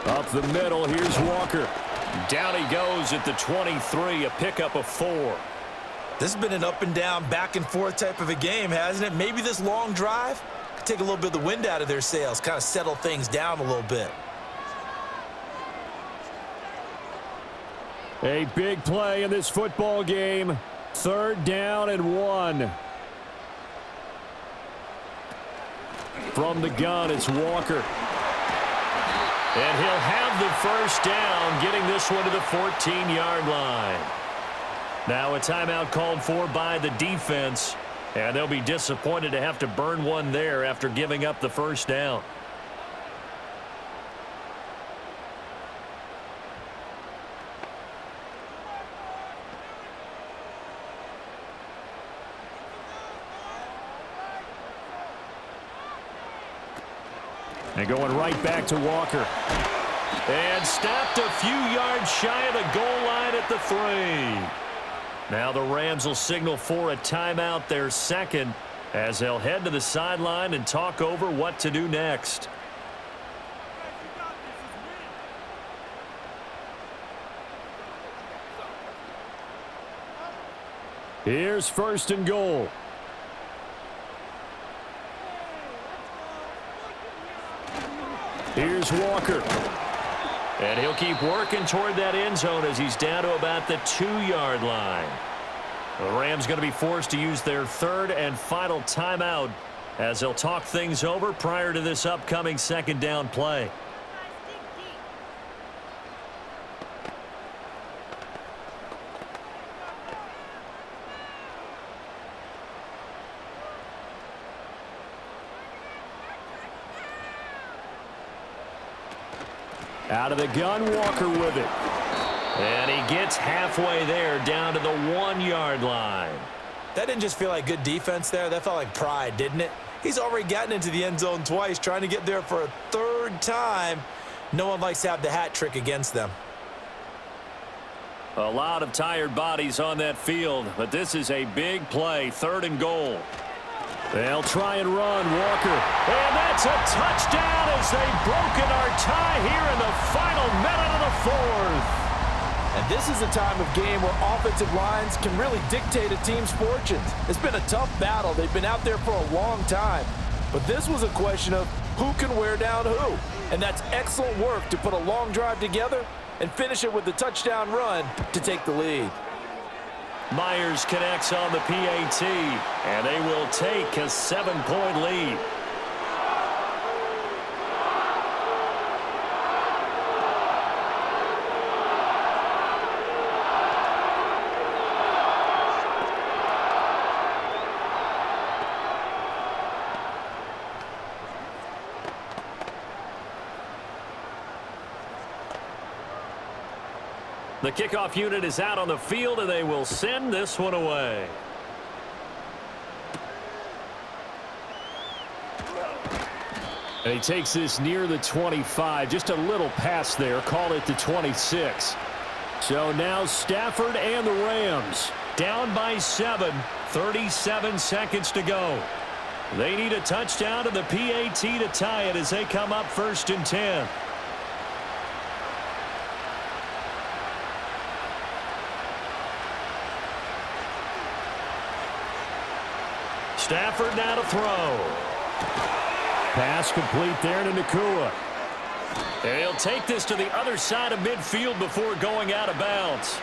Up the middle, here's Walker. Down he goes at the 23, a pickup of 4. This has been an up and down, back and forth type of a game, hasn't it? Maybe this long drive could take a little bit of the wind out of their sails, kind of settle things down a little bit. A big play in this football game. 3rd down and 1. From the gun, it's Walker. And he'll have the first down, getting this one to the 14-yard line. Now a timeout called for by the defense, and they'll be disappointed to have to burn one there after giving up the first down. And going right back to Walker. And stopped a few yards shy of the goal line at the 3. Now the Rams will signal for a timeout, their 2nd, as they'll head to the sideline and talk over what to do next. Here's 1st and goal. Here's Walker. And he'll keep working toward that end zone as he's down to about the 2-yard line. The Rams going to be forced to use their third and final timeout as they'll talk things over prior to this upcoming second down play. Out of the gun, Walker with it. And he gets halfway there down to the 1-yard line. That didn't just feel like good defense there. That felt like pride, didn't it? He's already gotten into the end zone twice, trying to get there for a third time. No one likes to have the hat trick against them. A lot of tired bodies on that field, but this is a big play, 3rd and goal. They'll try and run, Walker. And that's a touchdown as they've broken our tie here in the final minute of the 4th. And this is a time of game where offensive lines can really dictate a team's fortunes. It's been a tough battle. They've been out there for a long time. But this was a question of who can wear down who. And that's excellent work to put a long drive together and finish it with the touchdown run to take the lead. Myers connects on the PAT, and they will take a 7-point lead. The kickoff unit is out on the field, and they will send this one away. And he takes this near the 25. Just a little pass there. Call it the 26. So now Stafford and the Rams Down by 7, 37 seconds to go. They need a touchdown to the PAT to tie it as they come up 1st and 10. Stafford now to throw. Pass complete there to Nacua. And he'll take this to the other side of midfield before going out of bounds.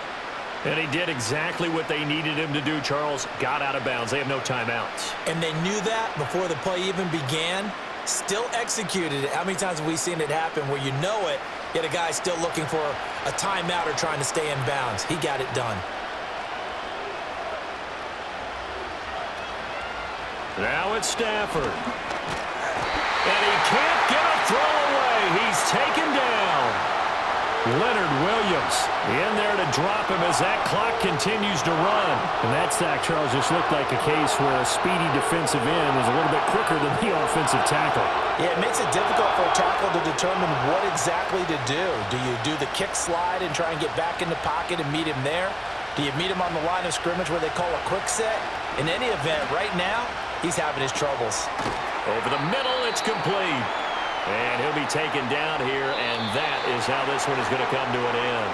And he did exactly what they needed him to do, Charles. Got out of bounds. They have no timeouts. And they knew that before the play even began. Still executed it. How many times have we seen it happen where you know it, yet a guy still looking for a timeout or trying to stay in bounds? He got it done. Now it's Stafford. And he can't get a throw away. He's taken down. Leonard Williams in there to drop him as that clock continues to run. And that sack, Charles, just looked like a case where a speedy defensive end was a little bit quicker than the offensive tackle. Yeah, it makes it difficult for a tackle to determine what exactly to do. Do you do the kick slide and try and get back in the pocket and meet him there? Do you meet him on the line of scrimmage where they call a quick set? In any event, right now, he's having his troubles. Over the middle, it's complete. And he'll be taken down here, and that is how this one is going to come to an end.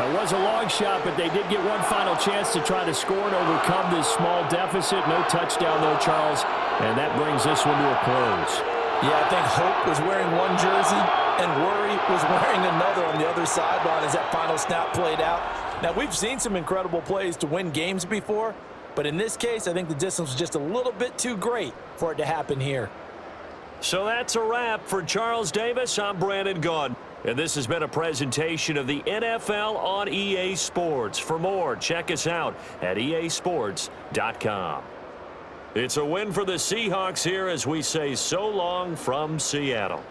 That was a long shot, but they did get one final chance to try to score and overcome this small deficit. No touchdown, though, Charles, and that brings this one to a close. Yeah, I think Hope was wearing one jersey, and Worry was wearing another on the other sideline as that final snap played out. Now, we've seen some incredible plays to win games before, but in this case, I think the distance was just a little bit too great for it to happen here. So that's a wrap for Charles Davis. I'm Brandon Gaudin. And this has been a presentation of the NFL on EA Sports. For more, check us out at easports.com. It's a win for the Seahawks here as we say so long from Seattle.